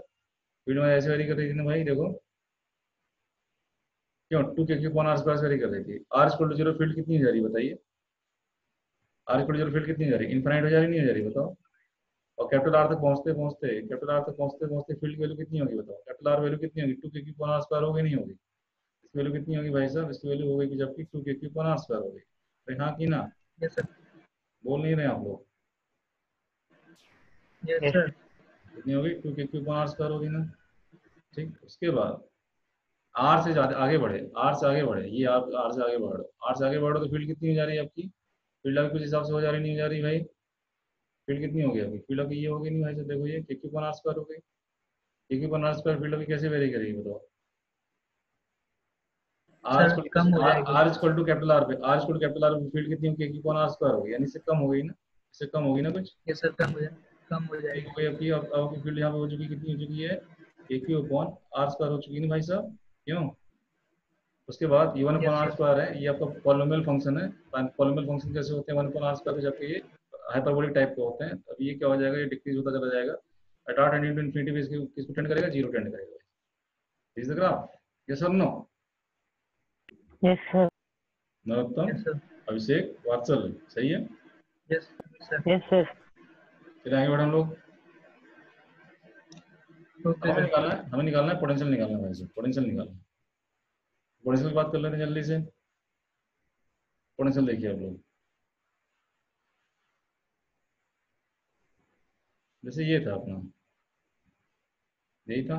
A: फील्ड हमारी ऐसे वेरी कर रही थी ना भाई, देखो क्यों, two K Q upon R square से वेरी कर रही थी। R equal to zero field कितनी हो जा रही है बताइए? R equal to zero field कितनी हो जा रही है? इनफाइनाइट हो जा रही, नहीं हो जा रही, बताओ? और कैपिटल आर तक पहुंचते पहुंचते, कैपिटल आर तक पहुंचते पहुंचते फील्ड की वैल्यू कितनी होगी बताओ? कैपिटल आर वैल्यू कितनी होगी? To K Q upon R square होगी, नहीं होगी? इसकी वैल्यू कितनी होगी भाई साहब? इसकी वैल्यू होगी जबकि to K Q upon R square होगी भाई, हाँ कि ना?
B: Yes sir.
A: बोल नहीं रहे आप लोग?
B: Yes
C: yes
B: sir.
A: कितनी होगी? To K Q upon R square होगी ना, ठीक। उसके बाद आर से ज्यादा आगे बढ़े, आर से आगे बढ़े, ये आप आर से आगे बढ़ो, आर से आगे बढ़ो तो फील्ड कितनी हो जा रही है आपकी? फील्ड आपकी कुछ हिसाब से हो जा रही, नहीं हो जा रही भाई? फील्ड कितनी हो गई आपकी? फील्ड आपकी ये होगी नहीं भाई साहब, देखो ये K Q upon R square हो गई। K Q upon R square field आपकी कैसे वेरी करेगी बताओ? आर
B: सर कम हो जाएगी।
A: R equal to capital R पे, R equal to capital R पे फील्ड कितनी होगी? के क्यू अपॉन आर स्क्वायर होगी, यानी इससे कम हो गई ना, इससे कम होगी ना कुछ?
B: यस सर कम हो
A: ठीक हो
B: जाएगी।
A: गई आपकी। अब आपकी फील्ड यहाँ पे हो चुकी, कितनी हो चुकी है? के क्यू अपॉन आर स्क्वायर हो चुकी है ना भाई साहब, क्यों? उसके बाद ये one upon
B: yes
A: R
B: sir.
A: Square है, ये आपका पॉलिनोमियल फंक्शन है। पॉलिनोमियल फंक्शन कैसे होते हैं? वन अपॉन आर स्क्वायर, जबकि ये हाइपरबोलिक टाइप के होते हैं। अब ये क्या हो जाएगा? ये डिक्रीज होता चला जाएगा, at R tending to infinity पे किसको टेंड करेगा? जीरो टेंड करेगा। इज द ग्राफ, यस और no?
C: Yes sir.
A: Narottam,
B: yes sir.
A: Abhishek, Vatsal, सही है।
B: Yes sir.
C: Yes sir.
A: चलिए आगे बढ़े हम लोग। अब
B: ओके
A: हमें
B: सर।
A: निकालना है, हमें निकालना है पोटेंशियल, निकालना है भाई साहब, पोटेंशियल निकालना है। पोटेंशियल की बात कर लेते हैं जल्दी से। पोटेंशियल देखिए आप लोग, जैसे ये था अपना, यही था,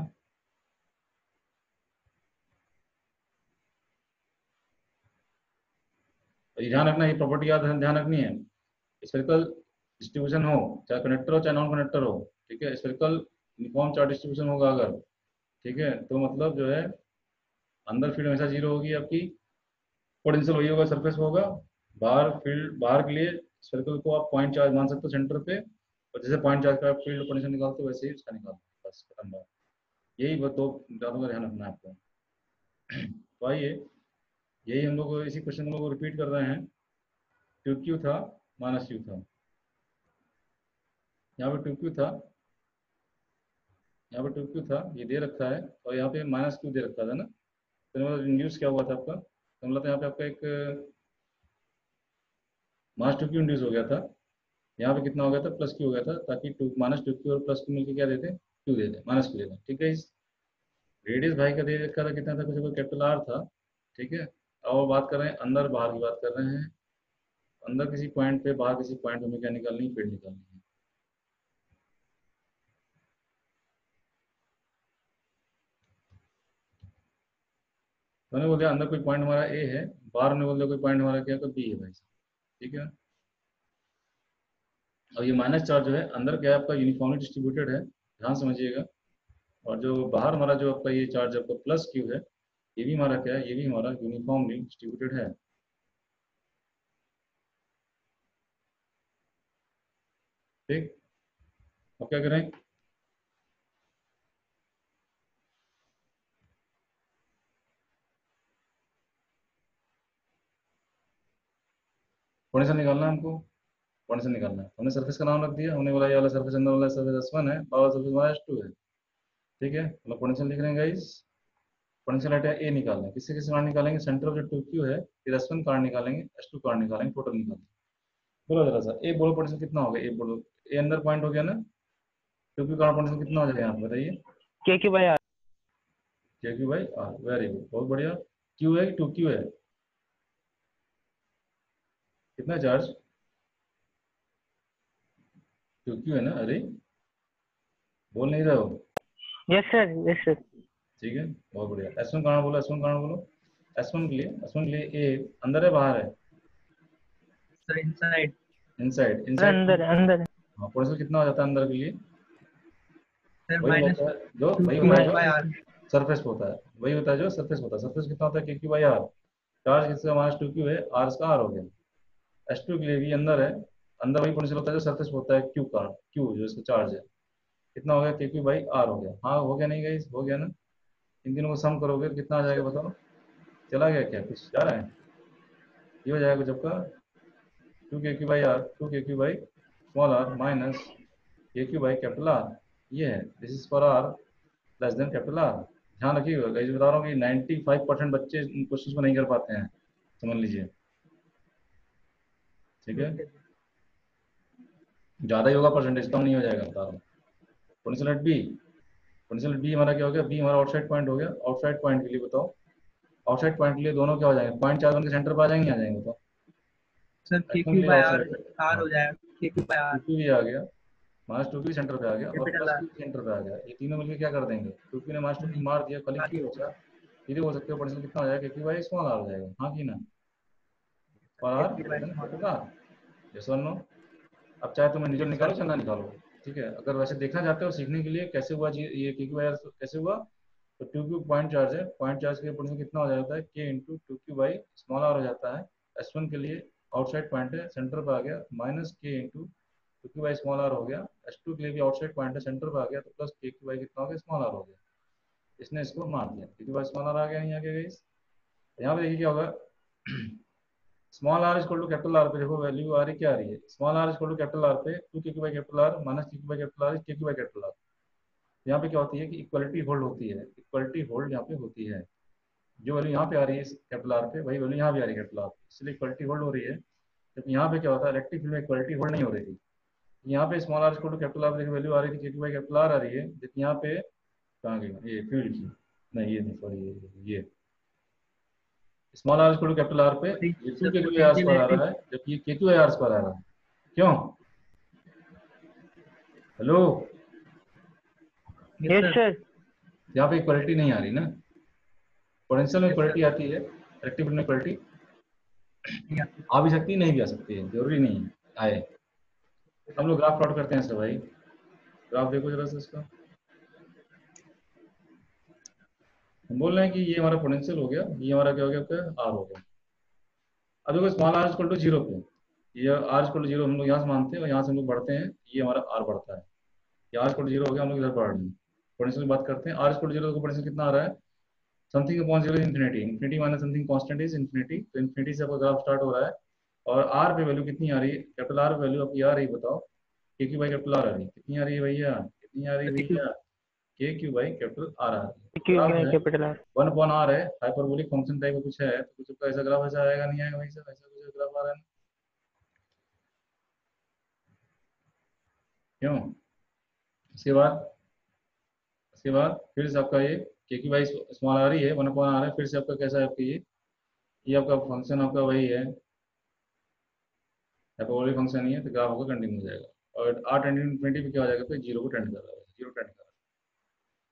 A: और ये ध्यान रखना, ये प्रॉपर्टी याद ध्यान रखनी है। स्फेरिकल डिस्ट्रीब्यूशन हो, चाहे कनेक्टर हो चाहे नॉन कनेक्टर हो, ठीक है, स्फेरिकल यूनिफॉर्म चार्ज डिस्ट्रीब्यूशन होगा अगर, ठीक है, तो मतलब जो है अंदर फील्ड हमेशा जीरो होगी आपकी, पोटेंशियल वही होगा, सरफेस होगा। बाहर फील्ड, बाहर के लिए स्फेरिकल को आप पॉइंट चार्ज मान सकते हो सेंटर पे, और जैसे पॉइंट चार्ज का फील्ड पोटेंशियल निकालते हो वैसे ही उसका निकालते हो, बस खत्म बात। यही दो बातों का ध्यान रखना है आपको। तो आइए, यही हम लोग इसी क्वेश्चन हम लोग रिपीट कर रहे हैं। टू क्यू था माइनस क्यू था, यहाँ पे टू क्यू था, यहाँ पे टू क्यू था, ये दे रखा है, और यहाँ पे माइनस क्यू दे रखा था ना, तो मतलब इंड्यूस क्या हुआ था आपका? तो मतलब यहाँ पे आपका एक माइनस टू क्यू इंड्यूस हो गया था, यहाँ पे कितना हो गया था? प्लस क्यू हो गया था, ताकि टू माइनस टू क्यू और प्लस क्यू मिलकर क्या देते? क्यू देते, माइनस क्यू देते, ठीक है। इस रेडियस भाई का दे रखा था कितना था? कुछ कैपिटल आर था, ठीक है। और बात कर रहे हैं अंदर बाहर की बात कर रहे हैं, अंदर किसी पॉइंट पे, बाहर किसी पॉइंट पे हमें क्या निकालनी है? फील्ड निकालनी है। तो हमने बोल दिया अंदर कोई पॉइंट हमारा ए है, बाहर हमने बोल दिया कोई पॉइंट हमारा क्या? बी है भाई साहब, ठीक है। और ये माइनस चार्ज जो है अंदर क्या है आपका? यूनिफॉर्मली डिस्ट्रीब्यूटेड है, ध्यान समझिएगा। और जो बाहर हमारा जो आपका ये चार्ज आपका प्लस क्यू है, ये भी हमारा क्या है? ये भी हमारा यूनिफॉर्मली डिस्ट्रीब्यूटेड है, ठीक। अब क्या करें? पोटेंशियल निकालना है हमको, पोटेंशियल निकालना है। हमने सरफेस का नाम रख दिया, हमने बोला ये वाला सरफेस अंदर वाला सरफेस S1 है, बाहर सरफेस हमारा S2 है, ठीक है। मतलब पोटेंशियल लिख रहे हैं गाइस, पोटेंशियल आइडिया ए निकालना है। किससे किससे मान निकालेंगे? सेंटर ऑफ जो टू क्यू है, फिर S1 कार्ड निकालेंगे, S2 कार्ड निकालेंगे, टोटल निकालेंगे। बोलो जरा सा, ए बोलो पोटेंशियल कितना हो गया? ए बोलो, ए अंदर पॉइंट हो गया ना, टू क्यू कार्ड पोटेंशियल कितना हो जाएगा यहाँ पे बताइए?
C: के क्यू बाई आर।
A: क्या क्यू भाई? वेरी गुड, बहुत बढ़िया। क्यू है कि टू क्यू है? कितना चार्ज? क्यू क्यू है ना? अरे बोल नहीं रहे हो?
C: Yes sir, yes sir.
A: ठीक है, बहुत बढ़िया। S1 कहाँ बोलो? S1 कहाँ बोलो? S1 के लिए ए अंदर है बाहर है?
B: Sir inside.
A: इनसाइड।
C: सर अंदर है, अंदर है।
A: हाँ, पोटेंशियल कितना हो जाता है अंदर के लिए?
B: सर
A: वही
B: माइनस
A: होता है जो
B: टू
A: वही
B: क्यू
A: होता है
B: बाय
A: जो
B: आर।
A: सरफेस पे होता है, वही होता है जो सरफेस होता है। सरफेस कितना होता है? Q Q by R. Charge किसका? माइनस टू क्यू है, आर इसका आर हो गया। S2 के लिए भी अंदर है, अंदर वही पोटेंशियल होता है जो सरफेस पे होता है, क्यू का, क्यू जो इसका चार्ज है। कितना हो गया? के क्यू बाई आर हो गया। हाँ हो गया नहीं गई? हो गया ना? इन तीनों को सम करोगे तो कितना आ जाएगा बताओ? चला गया क्या? कुछ जा रहा है? ये हो जाएगा कुछ आपका two K Q by R, two K Q by small R minus K Q by capital R. ये है, this is for R less than capital R. ध्यान रखिएगा, गाइस बता रहा हूँ कि 95% बच्चे इन क्वेश्चन को नहीं कर पाते हैं, समझ लीजिए। ठीक है, ज़्यादा ही होगा परसेंटेज, कम नहीं हो जाएगा, बता रहा हूँ। Potential at B, potential at B हमारा क्या हो गया? बी हमारा आउटसाइड पॉइंट हो गया। आउटसाइड पॉइंट के लिए बताओ, आउटसाइड पॉइंट के लिए दोनों क्या हो जाएंगे? पॉइंट चार्ज उनके सेंटर पर आ जाएंगे, आ जाएंगे बताओ?
B: सर के
A: एक्शन के
B: क्यू
A: लिए
B: बाय आर,
A: आउटसाइड,
B: आर
A: हाँ,
B: हो जाएगा K Q by
A: two
B: R
A: Q भी आ गया, माइनस टू क्यू सेंटर पे आ गया, और
B: capital
A: plus
B: R.
A: Q centre पे आ गया। ये तीनों मिलकर क्या कर देंगे? टू क्यू ने माइनस टू क्यू मार दिया, खाली
B: आर ही
A: क्यू
B: होगा।
A: बचा। सीधे बोल सकते हो पोटेंशियल कितना हो जाएगा? क्यू बाई स्मॉल आर हो जाएगा, हाँ कि ना? और
B: K
A: R
B: Q by
A: less than
B: small
A: capital
B: R.
A: R, yes और नो? अब चाहे तुम इंडिविजुअल
B: यस
A: निकालो
B: सर।
A: चाहे ना निकालो, ठीक है। अगर वैसे देखना चाहते हो सीखने के लिए कैसे हुआ जी ये क्यू बाई आर कैसे हुआ, तो टू क्यू पॉइंट चार्ज है, पॉइंट चार्ज के लिए पोटेंशियल कितना हो जाता है? K into two Q by small R हो जाता है। S1 के लिए आउटसाइड पॉइंट है, सेंटर पर आ गया, minus K into two Q by small R हो गया। S2 के लिए भी आउटसाइड पॉइंट है, सेंटर पर आ गया, तो प्लस के क्यू बाई कितना हो गया? स्मॉल आर हो गया। इसने इसको मार दिया, के क्यू बाई स्मॉल आर आ गया, नहीं आ गया गाइस? यहाँ पे देखिए क्या होगा, small R equal to capital R पे देखो वैल्यू आ रही क्या आ रही है? Small R equal to capital R पे two K Q by capital R minus K Q by capital R K Q by capital R. यहाँ पे क्या होती है कि इक्वलिटी होल्ड होती है, इक्वलिटी होल्ड यहाँ पे होती है। जो वैल्यू यहाँ पे आ रही है कैपिटल आर पे, वही वैल्यू यहाँ भी आ रही है कैपिटल आर पे, इसलिए इक्वलिटी होल्ड हो रही है। जबकि यहाँ पे क्या होता है, इलेक्ट्रिक फील्ड में इक्वलिटी होल्ड नहीं हो रही थी। यहाँ पे small R equal to capital R value आ रही थी, K Q by capital R आ रही है, जबकि यहाँ पे कहाँ गई ये फील्ड की? नहीं ये नहीं, सॉरी ये small R equal to capital R पे ये two
B: sir
A: K Q R
B: potential
A: square आ
B: एट।
A: रहा है, जबकि ये के क्यू आर स्क्वायर आ रहा है। क्यों? Hello,
B: yes
C: yes
B: sir.
C: Sir.
A: यहाँ पे इक्वलिटी नहीं आ रही ना। पोटेंशियल में
B: यस सर।
A: इक्वलिटी आती है, इलेक्ट्रिक फील्ड में इक्वलिटी
B: नहीं आती।
A: आ भी सकती है, नहीं भी आ सकती है, जरूरी नहीं है आए। हम लोग ग्राफ प्लॉट करते हैं इसका, भाई ग्राफ देखो जरा सा इसका। हम बोल रहे हैं कि ये हमारा पोटेंशियल हो गया, ये हमारा क्या हो गया? आपका आर हो गया। अब देखो small R equal to zero पे, ये आर इक्वल टू जीरो हम लोग यहाँ से मानते हैं और यहाँ से हम लोग बढ़ते हैं, ये हमारा आर बढ़ता है। ये आर इक्वल टू जीरो हो गया, हम लोग इधर बढ़ रहे हैं। पोटेंशियल की बात करते हैं, आर इक्वल टू जीरो को पोटेंशियल कितना आ रहा है? Something upon zero infinity, infinity minus something constant is infinity, तो इन्फिनिटी से आपका ग्राफ स्टार्ट हो रहा है। और आर पे वैल्यू कितनी आ रही है? कैपिटल आर वैल्यू आपकी आ रही है, बताओ? के क्यू बाई कैपिटल आर आ रही है, कितनी आ रही है भैया? कितनी आ रही है
B: थर्टी टू।
A: भैया? K Q by capital R आ रही है।
C: क्यू
A: ग्राफ
C: बाय
A: है
C: capital R.
A: One upon R है, हाइपरबोलिक फंक्शन टाइप का कुछ है, तो कुछ का ऐसा ग्राफ ऐसा आएगा नहीं आएगा भाई साहब? ऐसा कुछ ग्राफ आ रहा है ना? क्यों? इसके बाद फिर से आपका ये के की बाई स्मॉल आ रही है, वन अपॉन आ रहा है, फिर से आपका कैसा है आपका ये आपका फंक्शन आपका वही है, हाइपरबोलिक फंक्शन ही है, तो ग्राफ होगा कंटिन्यू हो जाएगा। और आर टेंड इन्फिनिटी पे क्या हो जाएगा? फिर जीरो को टेंड कर रहा है, जीरो टेंड कर रहा है।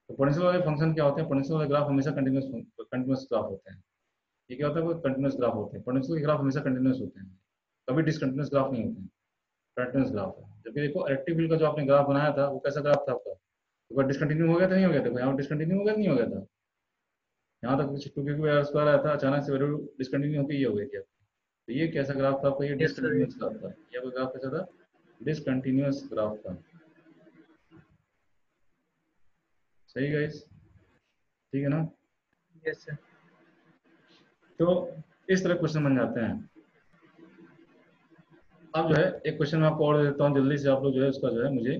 A: तो पोटेंशियल वाले फंक्शन क्या होते हैं? पोटेंशियल वाले ग्राफ हमेशा कंटिन्यूस ग्राफ होते हैं। ये क्या होता है? वो कंटिन्यूस ग्राफ होते हैं, पोटेंशियल के ग्राफ हमेशा कंटिन्यूस होते हैं, कभी डिसकंटिन्यूस ग्राफ नहीं होते हैं, कंटिन्यूस ग्राफ है। जबकि देखो इलेक्ट्रिक फील्ड का जो आपने ग्राफ बनाया था वो कैसा ग्राफ था आपका? एक बार डिसकंटिन्यू हो गया था, नहीं हो गया था? यहाँ डिसकंटिन्यू हो गया, नहीं हो गया था? यहाँ तक कुछ टू के आर स्क्वायर आया था, अचानक से वैल्यू डिसकंटिन्यू होकर ये हो गई थी आपकी। तो ये कैसा ग्राफ था आपका? ये
B: यस सर।
A: डिसकंटिन्यूस ग्राफ था। ये आपका ग्राफ कैसा था? डिसकंटिन्यूस ग्राफ था। सही गाइस, ठीक है ना?
B: Yes sir.
A: तो इस तरह क्वेश्चन बन जाते हैं। अब जो है एक क्वेश्चन मैं आपको और दे देता हूँ जल्दी से, आप लोग जो है उसका जो है मुझे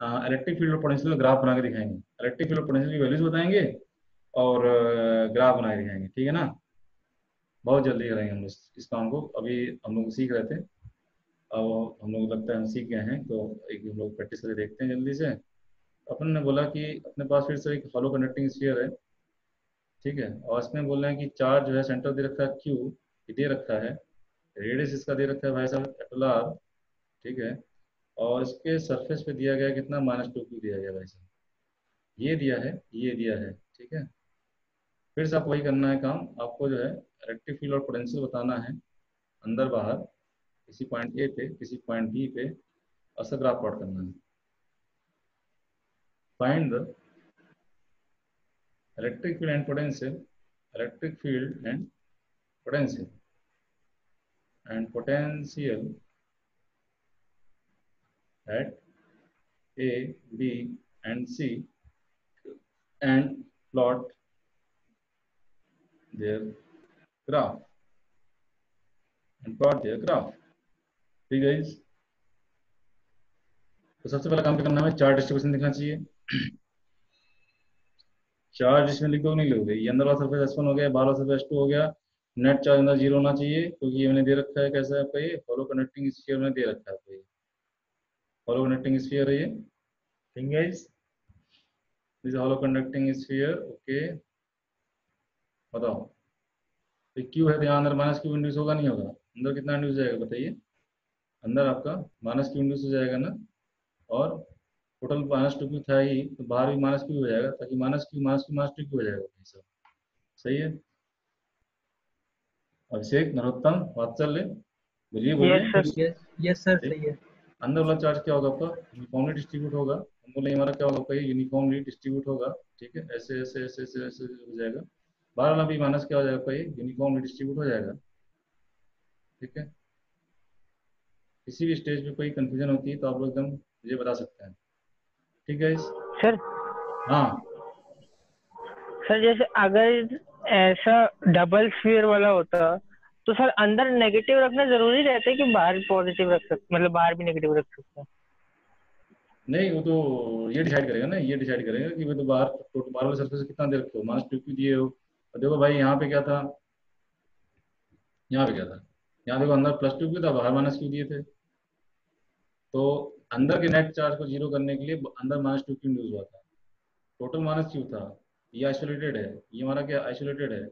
A: इलेक्ट्रिक फील्ड और पोटेंशियल का ग्राफ बना के दिखाएंगे, इलेक्ट्रिक फील्ड और पोटेंशियल की वैल्यूज बताएंगे और ग्राफ बना के दिखाएंगे, ठीक है ना? बहुत जल्दी करेंगे हम इस काम को। अभी हम लोग सीख रहे थे, अब हम लोग लगता है हम सीख गए हैं, तो एक हम लोग प्रैक्टिस करके देखते हैं जल्दी से। अपन ने बोला कि अपने पास फिर से एक हॉलो कंडक्टिंग स्फीयर है, ठीक है, और इसमें बोल रहे हैं कि चार्ज जो है सेंटर दे रखा है क्यू, ये दे रखा है, रेडियस इसका दे रखा है भाई साहब कैपिटल आर, ठीक है, और इसके सरफेस पे दिया गया कितना -2q दिया गया भाई साहब, ये दिया है, ये दिया है, ठीक है। फिर से आपको वही करना है काम, आपको जो है इलेक्ट्रिक फील्ड और पोटेंशियल बताना है अंदर बाहर, किसी पॉइंट ए पे किसी पॉइंट बी पे, और सब ग्राफ प्लॉट करना है। Find the electric field and potential, electric field and potential at A, B and C and plot their graph ठीक है guys? तो सबसे पहला काम क्या करना है, चार्ज डिस्ट्रीब्यूशन दिखना चाहिए। चार्ज इसमें लिख दो, नहीं लिखोगे, ये अंदर वाला सरफेस S1 हो गया, बाहर वाला सरफेस S2 हो गया, नेट चार्ज अंदर 0 होना चाहिए, क्योंकि ये मैंने दे रखा है कैसा है आपका, ये फॉलो कनेक्टिंग स्फीयर में दे रखा है आपको, ये फॉलो कनेक्टिंग स्फीयर है ये, ठीक है guys? This hollow conducting sphere, okay. बताओ, तो क्यू है, यहाँ अंदर -q इंड्यूस होगा नहीं होगा? अंदर कितना इंड्यूस जाएगा बताइए? अंदर आपका -q इंड्यूस हो जाएगा ना, और टोटल -2q था ही, तो बाहर भी -q हो जाएगा, ताकि -q हो जाएगा भाई साहब। सही है? अभिषेक, नरोत्तम, वात्सल्य, बोलिए बोलिए।
C: Yes sir.
B: यस सर, सही है।
A: अंदर वाला चार्ज क्या होगा आपका? यूनिफॉर्मली डिस्ट्रीब्यूट होगा। हम बोले हमारा क्या होगा आपका, ये यूनिफॉर्मली डिस्ट्रीब्यूट होगा, ठीक है, ऐसे ऐसे ऐसे ऐसे ऐसे हो जाएगा। बाहर वाला भी माइनस क्या हो जाएगा आपका, ये यूनिफॉर्मली डिस्ट्रीब्यूट हो जाएगा, ठीक है। किसी भी स्टेज पे कोई कंफ्यूजन होती है तो आप लोग एकदम मुझे बता सकते हैं, ठीक है
C: सर
A: हाँ
C: सर जैसे अगर ऐसा डबल स्फीयर वाला होता तो सर अंदर नेगेटिव रखना जरूरी रहता है कि बाहर पॉजिटिव रख सकते, मतलब बाहर भी नेगेटिव रख सकते हैं?
A: नहीं, वो तो ये डिसाइड करेगा ना, ये डिसाइड करेगा कि वो तो बाहर, तो बाहर वाले सरफेस कितना दे रखे हो, -2q दिए हो। और देखो भाई यहाँ पे क्या था, यहाँ पे क्या था, यहाँ देखो अंदर +2q था, बाहर -q दिए थे। तो अंदर के नेट चार्ज को जीरो करने के लिए अंदर -2q यूज हुआ था, टोटल -q था। ये आइसोलेटेड है, ये हमारा क्या आइसोलेटेड है,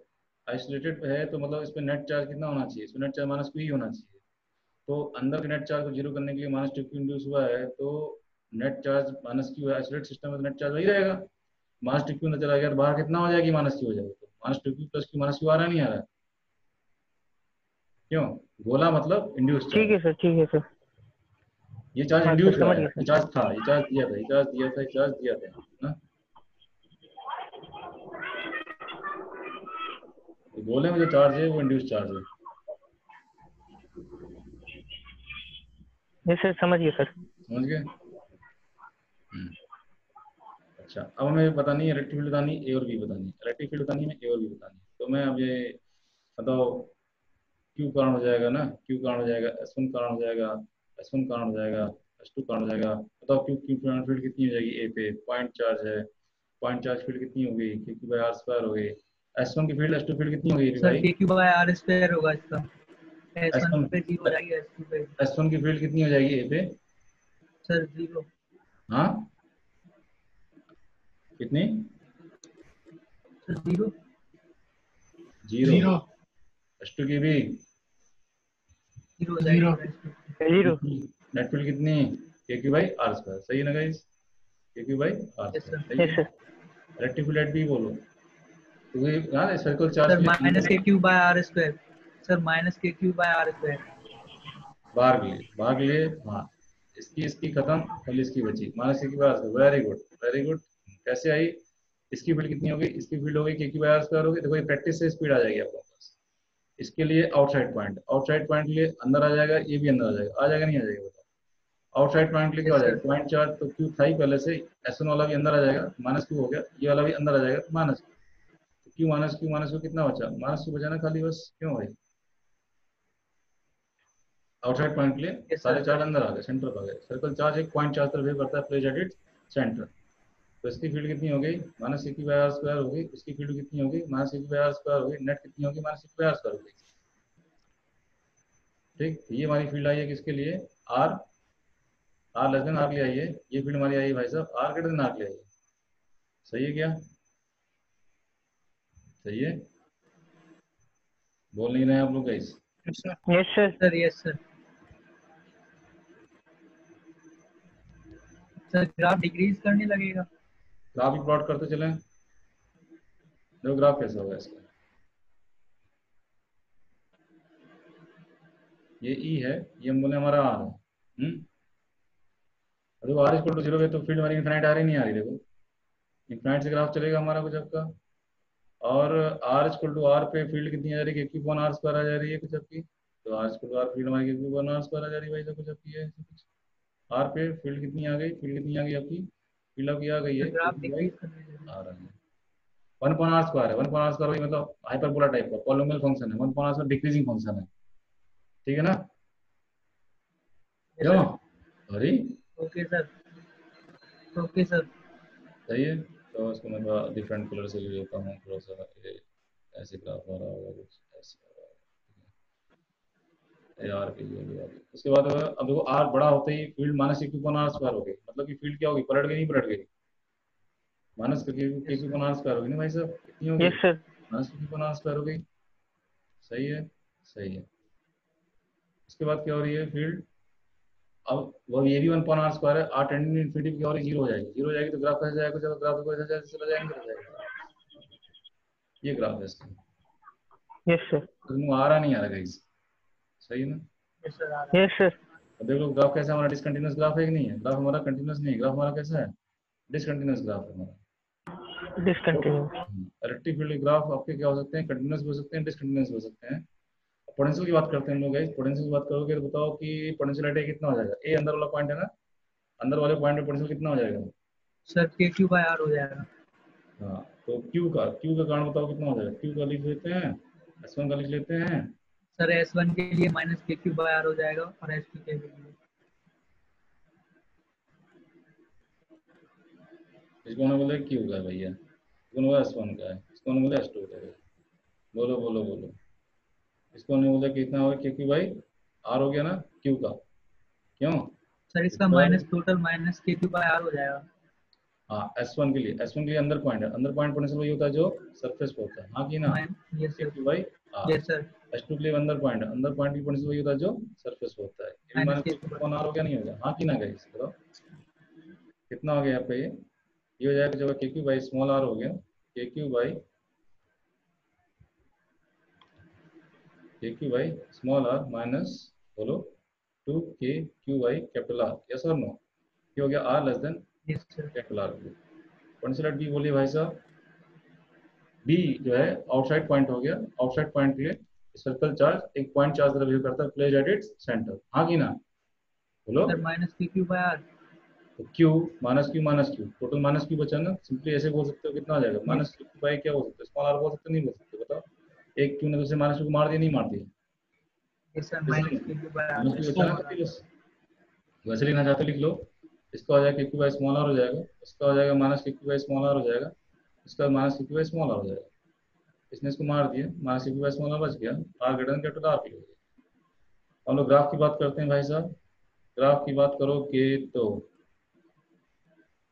A: आइसोलेटेड है, तो मतलब इस पर नेट चार्ज कितना होना चाहिए, इसमें नेट चार्ज -q ही होना चाहिए। तो अंदर के नेट चार्ज को जीरो करने के लिए -2q इंड्यूस हुआ है, तो नेट चार्ज -q है, आइसोलेट सिस्टम में तो नेट चार्ज वही रहेगा। -2q अंदर चला गया तो बाहर कितना हो जाएगी, -q हो जाएगा। तो -2q + q, -q आ रहा नहीं आ रहा? क्यों? गोला मतलब इंड्यूस
C: ठीक
A: चार्ज,
C: है सर, ठीक है सर।
A: ये चार्ज
C: हाँ
A: इंड्यूस
C: सर,
A: हुआ
C: समझ
A: है,
C: गया
A: ये
C: सर।
A: चार्ज था, ये चार्ज दिया था, ये चार्ज दिया था, ये चार्ज दिया था ना। तो गोले में जो चार्ज है वो इंड्यूस चार्ज है।
C: यस सर, समझ गया सर।
A: समझ गए? अच्छा, अब हमें पता नहीं है इलेक्ट्रिक फील्ड बतानी, ए और बी बतानी, इलेक्ट्रिक फील्ड बतानी है, ए और बी बतानी। तो मैं अब ये बताओ, क्यू कारण हो जाएगा ना, क्यू कारण हो जाएगा, S1 कारण हो जाएगा, S1 कारण हो जाएगा, S2 कारण हो जाएगा। बताओ क्यू क्यू फील्ड कितनी हो जाएगी ए पे, पॉइंट चार्ज है, पॉइंट चार्ज फील्ड कितनी हो गई, Q/R² हो गई। S1 की फील्ड S2 फील्ड कितनी हो गई
B: सर
A: भाई?
B: KQ/R² होगा इसका। S1
A: S1
B: पे 0 हो जाएगी, S2 पे
A: S1 की फील्ड कितनी हो जाएगी ए पे?
B: सर 0।
A: हाँ, कितनी?
B: सर 0।
A: 0।
D: 0
A: S2 की भी
B: 0 हो
D: 0
B: जाएगी सर।
C: 0।
A: नेट फील्ड कितनी? KQ/R², सही है ना गाइस? KQ/R²,
B: yes sir.
A: सही
C: यस
A: है।
C: Sir.
A: Electric field at B बोलो, क्योंकि यार सर्कल चार्ज
B: सर
A: के लिए
B: -KQ/R²। Sir -KQ/R²।
A: भाग लिए हाँ, इसकी खत्म, खाली इसकी बची, -KQ/R²। Very good, very good. कैसे आई? इसकी फील्ड कितनी होगी, इसकी फील्ड होगी KQ/R² होगी। देखो ये प्रैक्टिस से स्पीड आ जाएगी आपके पास। इसके लिए आउटसाइड पॉइंट लिए अंदर आ जाएगा, ये भी अंदर आ जाएगा नहीं आ जाएगा बताओ? आउटसाइड पॉइंट लिए क्या हो
B: यस
A: जाएगा,
B: सर।
A: पॉइंट चार्ज तो क्यू था ही पहले से, S1 वाला भी अंदर आ जाएगा, -q हो गया, ये वाला भी अंदर आ जाएगा, माइनस क्यू, -q कितना बचा, -q बचा ना खाली बस। क्यों भाई? आउटसाइड पॉइंट लिए
B: यस
A: सारे
B: सर।
A: चार्ज अंदर आ गए, सेंटर पर आ गए। सर्कल चार्ज एक पॉइंट चार्ज तरफ करता है, प्लेस एट इट्स सेंटर। तो इसकी फील्ड कितनी हो गई, -KQ/R² हो गई। इसकी फील्ड कितनी हो गई, -KQ/R² हो गई। नेट कितनी होगी, -KQ/R² हो गई। ठीक, तो ये हमारी फील्ड आई है किसके लिए, आर, R के लिए आई है। ये फील्ड हमारी आई है भाई साहब R के लिए आई है। सही है क्या? सही है? बोल नहीं रहे हैं आप लोग guys?
C: Yes sir.
B: Sir yes sir. Sir graph decrease करने लगेगा।
A: ग्राफ ही प्लॉट करते चले, देखो ग्राफ कैसा होगा इसका। ये ई है, ये हम बोले हमारा आर है। देखो आर इक्वल टू 0 है तो फील्ड हमारी इनफाइनाइट आ रही नहीं आ रही, देखो इनफाइनाइट से ग्राफ चलेगा हमारा कुछ आपका। और आर इक्वल टू आर पे फील्ड कितनी आ जा रही है, क्यू आर स्क्वायर आ जा रही है कुछ आपकी। तो R equal to R field हमारी क्यू आर स्क्वायर आ जा रही है भाई, तो कुछ आपकी है कुछ। आर पे फील्ड कितनी आ गई, फील्ड कितनी आ गई आपकी, फील्ड आपकी आ गई है
B: ग्राफ डिक्रीज करने लगेगा।
A: आ रहा है 1 पॉन आर स्क्वायर है। 1 पॉन आर स्क्वायर मतलब हाइपरबोला टाइप का पॉलिनोमियल फंक्शन है। 1 upon R square decreasing function है, ठीक है ना। क्यों sorry,
B: okay sir. Okay sir.
A: सही है। तो इसको मैं थोड़ा डिफरेंट कलर से ले लेता हूँ, थोड़ा सा ये ऐसे ग्राफ आ रहा होगा कुछ ऐसे आ रहा है आर के लिए। उसके बाद अब देखो आर बड़ा होते ही field minus Q upon R square हो गई, मतलब कि फील्ड क्या होगी, पलट गई नहीं पलट गई, minus Q upon R square होगी ना भाई साहब, कितनी होगी,
C: yes sir.
A: Minus Q upon R square हो गई। सही है, सही है। उसके बाद क्या हो रही है फील्ड, अब वो ये भी 1 पॉन आर स्क्वायर है, आर टेंडिंग इनफिनिटी की और 0 हो जाएगी, 0 हो जाएगी तो ग्राफ कैसे जाएगा, जब ग्राफ को ऐसे ऐसे चला जाएंगे तो जाएगा। ये ग्राफ है इसका,
C: यस सर।
A: तो आ रहा नहीं आ रहा गाइस, सही है ना।
B: यस सर आ रहा है।
C: Yes sir.
A: अब देख लो ग्राफ कैसा हमारा, डिसकंटिन्यूअस ग्राफ है कि नहीं है, ग्राफ हमारा कंटिन्यूअस नहीं है, ग्राफ हमारा कैसा है, डिसकंटिन्यूअस ग्राफ है हमारा।
C: डिसकंटिन्यू।
A: इलेक्ट्रिक फील्ड ग्राफ आपके क्या हो सकते हैं, कंटिन्यूअस भी हो सकते हैं, डिसकंटिन्यूअस हो सकते हैं। पोटेंशियल की बात करते हैं हम लोग गाइस, पोटेंशियल की बात करोगे तो बताओ कि पोटेंशियल कितना हो जाएगा, ए अंदर वाला पॉइंट है ना, अंदर वाले पॉइंट पे पोटेंशियल कितना हो जाएगा।
B: Sir K Q by R हो जाएगा।
A: हाँ तो क्यू का कारण बताओ कितना हो जाएगा, क्यू का लिख लेते हैं, S1 का लिख लेते हैं।
B: सर S1 के लिए minus K Q by R हो जाएगा और S2 के लिए
A: इसको ना बोले क्यू का है भैया, इसको ना बोले S1 का है, इसको ना बोले S2 का है। बोलो बोलो बोलो, इसको नहीं बोले कितना हो गया, क्योंकि भाई आर हो गया ना क्यू का, क्यों।
B: सर इसका minus total minus K Q by R हो जाएगा।
A: हाँ S1 के लिए, S1 के लिए अंदर पॉइंट है, अंदर पॉइंट पोटेंशियल वही होता है जो सरफेस पे होता है, हाँ कि ना।
B: Yes sir.
A: क्योंकि भाई
B: यस सर।
A: S2 के लिए अंदर पॉइंट है, अंदर पॉइंट की पोटेंशियल वही होता है जो सरफेस पे होता है। ये भी माइनस Q1 R हो गया नहीं होगा, हाँ कि ना गाइस बताओ कितना हो गया यहाँ पे, ये हो जाएगा जब के क्यू बाई स्मॉल आर हो गया, K Q by small R minus बोलो 2 K Q by capital R, yes और नो। ये हो गया R less than
B: yes sir.
A: Capital R. Potential at B बोलिए भाई साहब, बी जो है आउटसाइड पॉइंट हो गया, आउटसाइड पॉइंट के लिए सर्कल चार्ज एक पॉइंट चार्ज तरह बिहेव करता है, प्लेस एट इट्स सेंटर, हाँ कि ना बोलो।
B: Sir minus K Q by are.
A: तो Q minus Q total minus Q बचा ना, सिंपली ऐसे बोल सकते हो कितना आ जाएगा, माइनस क्यू बाई क्या बोल सकते हो, स्मॉल आर बोल सकते नहीं बोल सकते, बताओ। एक क्यू ने दूसरे माइनस क्यू को मार दिया नहीं मार दिया,
B: yes sir minus K Q by R.
A: Minus Q बचा ना, बस वैसे लिखना चाहते लिख लो। इसका हो जाएगा क्यू बाई स्मॉल आर हो जाएगा, इसका हो जाएगा minus Q by small R हो जाएगा, इसका minus Q by small R हो जाएगा। इसने इसको मार दिया, minus Q by small R बच गया, R greater than capital R की हो गया। हम लोग ग्राफ की बात करते हैं भाई साहब, ग्राफ की बात करोगे तो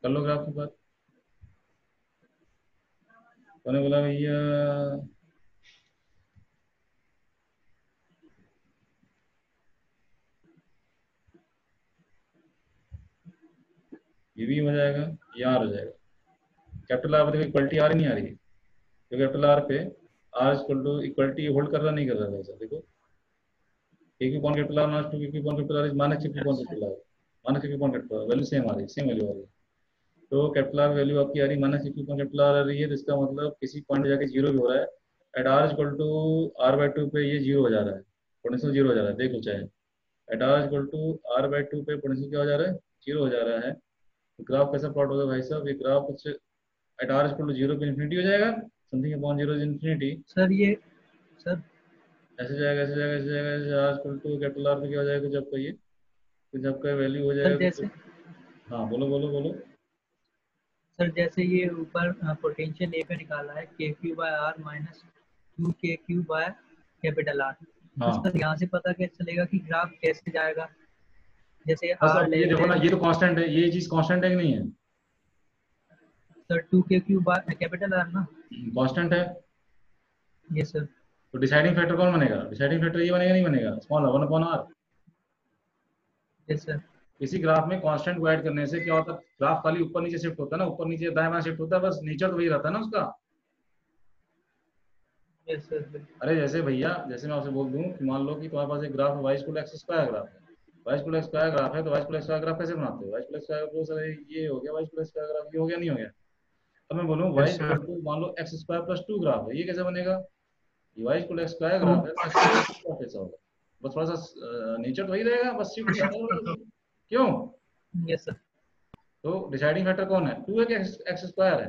A: कर लो ग्राफ की बात। मैंने बोला भैया ये भी हो जाएगा, ये आर हो जाएगा, कैपिटल आर पे देखो इक्वलिटी आ रही नहीं आ रही है, तो कैपिटल आर पे R equal to equality hold कर रहा नहीं कर रहा है वैसा, देखो ए की upon capital R minus 2 K upon capital R is minus K upon capital R, minus K upon capital R value same आ रही है, सेम वैल्यू आ रही है। तो कैपिटल आर वैल्यू आपकी आ रही है minus K upon capital R आ रही है, तो इसका मतलब किसी पॉइंट जाके जीरो भी हो रहा है, at R equal to R by 2 पे ये जीरो हो जा रहा है, पोटेंशियल जीरो हो जा रहा है, देख लो चाहे at R equal to R by 2 पे पोटेंशियल क्या हो जा रहा है, जीरो हो जा रहा है। तो ग्राफ कैसा प्लॉट होगा भाई साहब, ये ग्राफ कुछ at R equal to zero पे इन्फिनिटी हो जाएगा, something upon zero is infinity,
B: sir ये सर
A: ऐसे जाएगा ऐसे जाएगा ऐसे जाएगा, ऐसे R equal to capital R पे क्या हो जाएगा जब का ये, तो जब का वैल्यू हो
B: सर
A: जाएगा
B: जैसे
A: हाँ बोलो बोलो बोलो।
B: सर जैसे ये ऊपर पोटेंशियल ए पे निकाला है के Q by R minus 2 K Q by capital R,
A: हाँ
B: सर यहाँ से पता कैसे चलेगा कि ग्राफ कैसे जाएगा, जैसे
A: बस
B: आर
A: अब ये देखो ना, ये तो कांस्टेंट है, ये चीज कांस्टेंट है कि नहीं है,
B: sir 2 K Q by capital R ना।
A: कांस्टेंट है।
B: Yes sir.
A: तो डिसाइडिंग फैक्टर कौन बनेगा? डिसाइडिंग फैक्टर ये बनेगा नहीं बनेगा? Small r 1/r।
B: Yes sir.
A: किसी ग्राफ में कांस्टेंट को ऐड करने से क्या होता है? ग्राफ खाली ऊपर नीचे शिफ्ट होता है ना, ऊपर नीचे दाएं बाएं शिफ्ट होता है, बस नेचर तो वही रहता है ना उसका।
B: Yes sir.
A: अरे जैसे भैया, जैसे मैं आपसे बोल दूं कि मान लो कि तुम्हारे पास एक ग्राफ है y equal x square graph है, y equal x square graph है, तो y equal x square graph कैसे बनाते हो? y equal x square graph sir ये हो गया, y equal x square graph ये हो गया नहीं हो गया? अब मैं बोलूं y
D: yes sir.
A: Equal to मान लो x स्क्वायर प्लस 2 ग्राफ है, ये कैसे बनेगा? ये y इक्वल x स्क्वायर
D: तो
A: ग्राफ है, तो x स्क्वायर प्लस 2 ग्राफ कैसा होगा? बस थोड़ा सा नेचर तो वही रहेगा, बस शिफ्ट ज्यादा होगा। क्यों?
B: Yes sir.
A: तो डिसाइडिंग फैक्टर कौन है? 2 है कि x स्क्वायर है?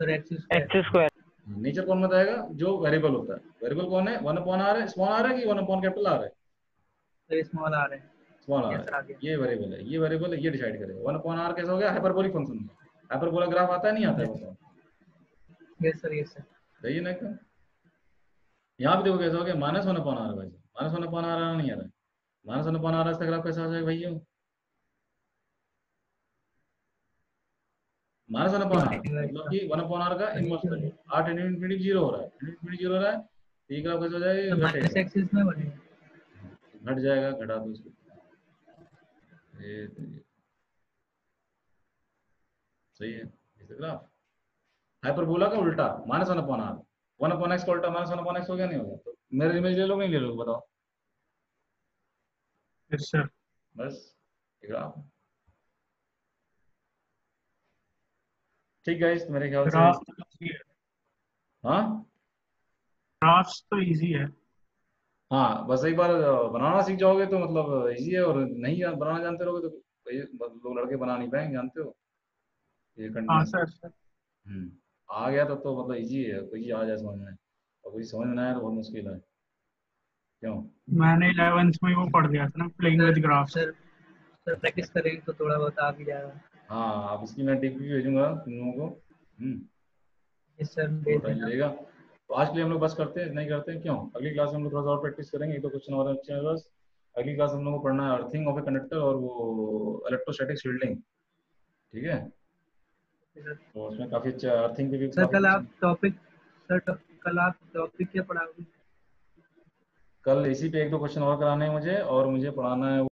B: Sir x square.
C: X square.
A: Nature कौन बताएगा? जो वेरिएबल होता है। वेरिएबल कौन है? 1/r है, स्मॉल r है कि 1/R है?
B: सर स्मॉल आ रहा है।
A: स्मॉल r
B: यस सर, आ
A: है।
B: गया।
A: ये वेरिएबल है, ये वेरिएबल है, ये डिसाइड करेगा। 1/r कैसा हो गया? Hyperbolic function. हाइपरबोला ग्राफ आता है नहीं आता है बताओ?
B: Yes sir. Yes sir.
A: सही है ना एकदम? यहाँ पे देखो कैसा हो गया, -1/r भाई, -1/r नहीं आ रहा है, -1/r इसका ग्राफ कैसा आ जाएगा भैया? -1/r मतलब कि 1/r का इनवर्स कर लो। 8 × ∞ 0 हो रहा है, ∞ 0 हो रहा है, तो ये ग्राफ कैसा हो जाएगा?
B: तो माइनस
A: घटेगा,
B: एक्सिस में बनेगा।
A: घट जाएगा, घटा दो इसको। ये तो ये सही है इस ग्राफ। हाइपरबोला का उल्टा -1/r, 1/x का उल्टा -1/x हो गया नहीं होगा? तो मेरे इमेज ले लो नहीं ले लो बताओ?
D: Yes sir.
A: बस ये ग्राफ। ठीक है, तो मेरे ख्याल से
D: ग्राफ तो इजी है।
A: हाँ
D: ग्राफ्स तो इजी है।
A: हाँ, बस एक बार बनाना सीख जाओगे तो मतलब इजी है, और नहीं बनाना जानते रहोगे तो लोग लड़के बना नहीं पाएंगे, जानते हो ये
D: हाँ
A: कंडीशन।
D: Sir sir.
A: आ गया तो मतलब इजी है, कोई आ जाए समझ में, और कोई समझ में ना आए तो बहुत मुश्किल है। क्यों?
D: मैंने 11th में वो पढ़ दिया था ना, playing
B: sir
D: with graphs.
B: Sir sir practice करेंगे तो थोड़ा बहुत आ भी जाएगा।
A: हाँ, आप इसकी मैं टिप भी भेजूंगा तुम लोगों को।
B: यस सर,
A: तो
B: भेज
A: टाइम
B: देना।
A: मिलेगा। तो आज के लिए हम लोग बस करते हैं, नहीं करते हैं क्यों? अगली क्लास में हम लोग थोड़ा सा और प्रैक्टिस करेंगे, एक दो क्वेश्चन और अच्छे हैं बस। अगली क्लास हम लोग को पढ़ना है अर्थिंग ऑफ ए कंडक्टर और वो इलेक्ट्रोस्टैटिक शील्डिंग। ठीक है, तो उसमें काफी अच्छा अर्थिंग पे भी
B: सर
A: काफी
B: कल आप
A: क्वेश्चन।
B: टॉपिक सर कल आप टॉपिक क्या पढ़ाओगे?
A: कल इसी पे एक दो क्वेश्चन और कराने हैं मुझे, और मुझे पढ़ाना है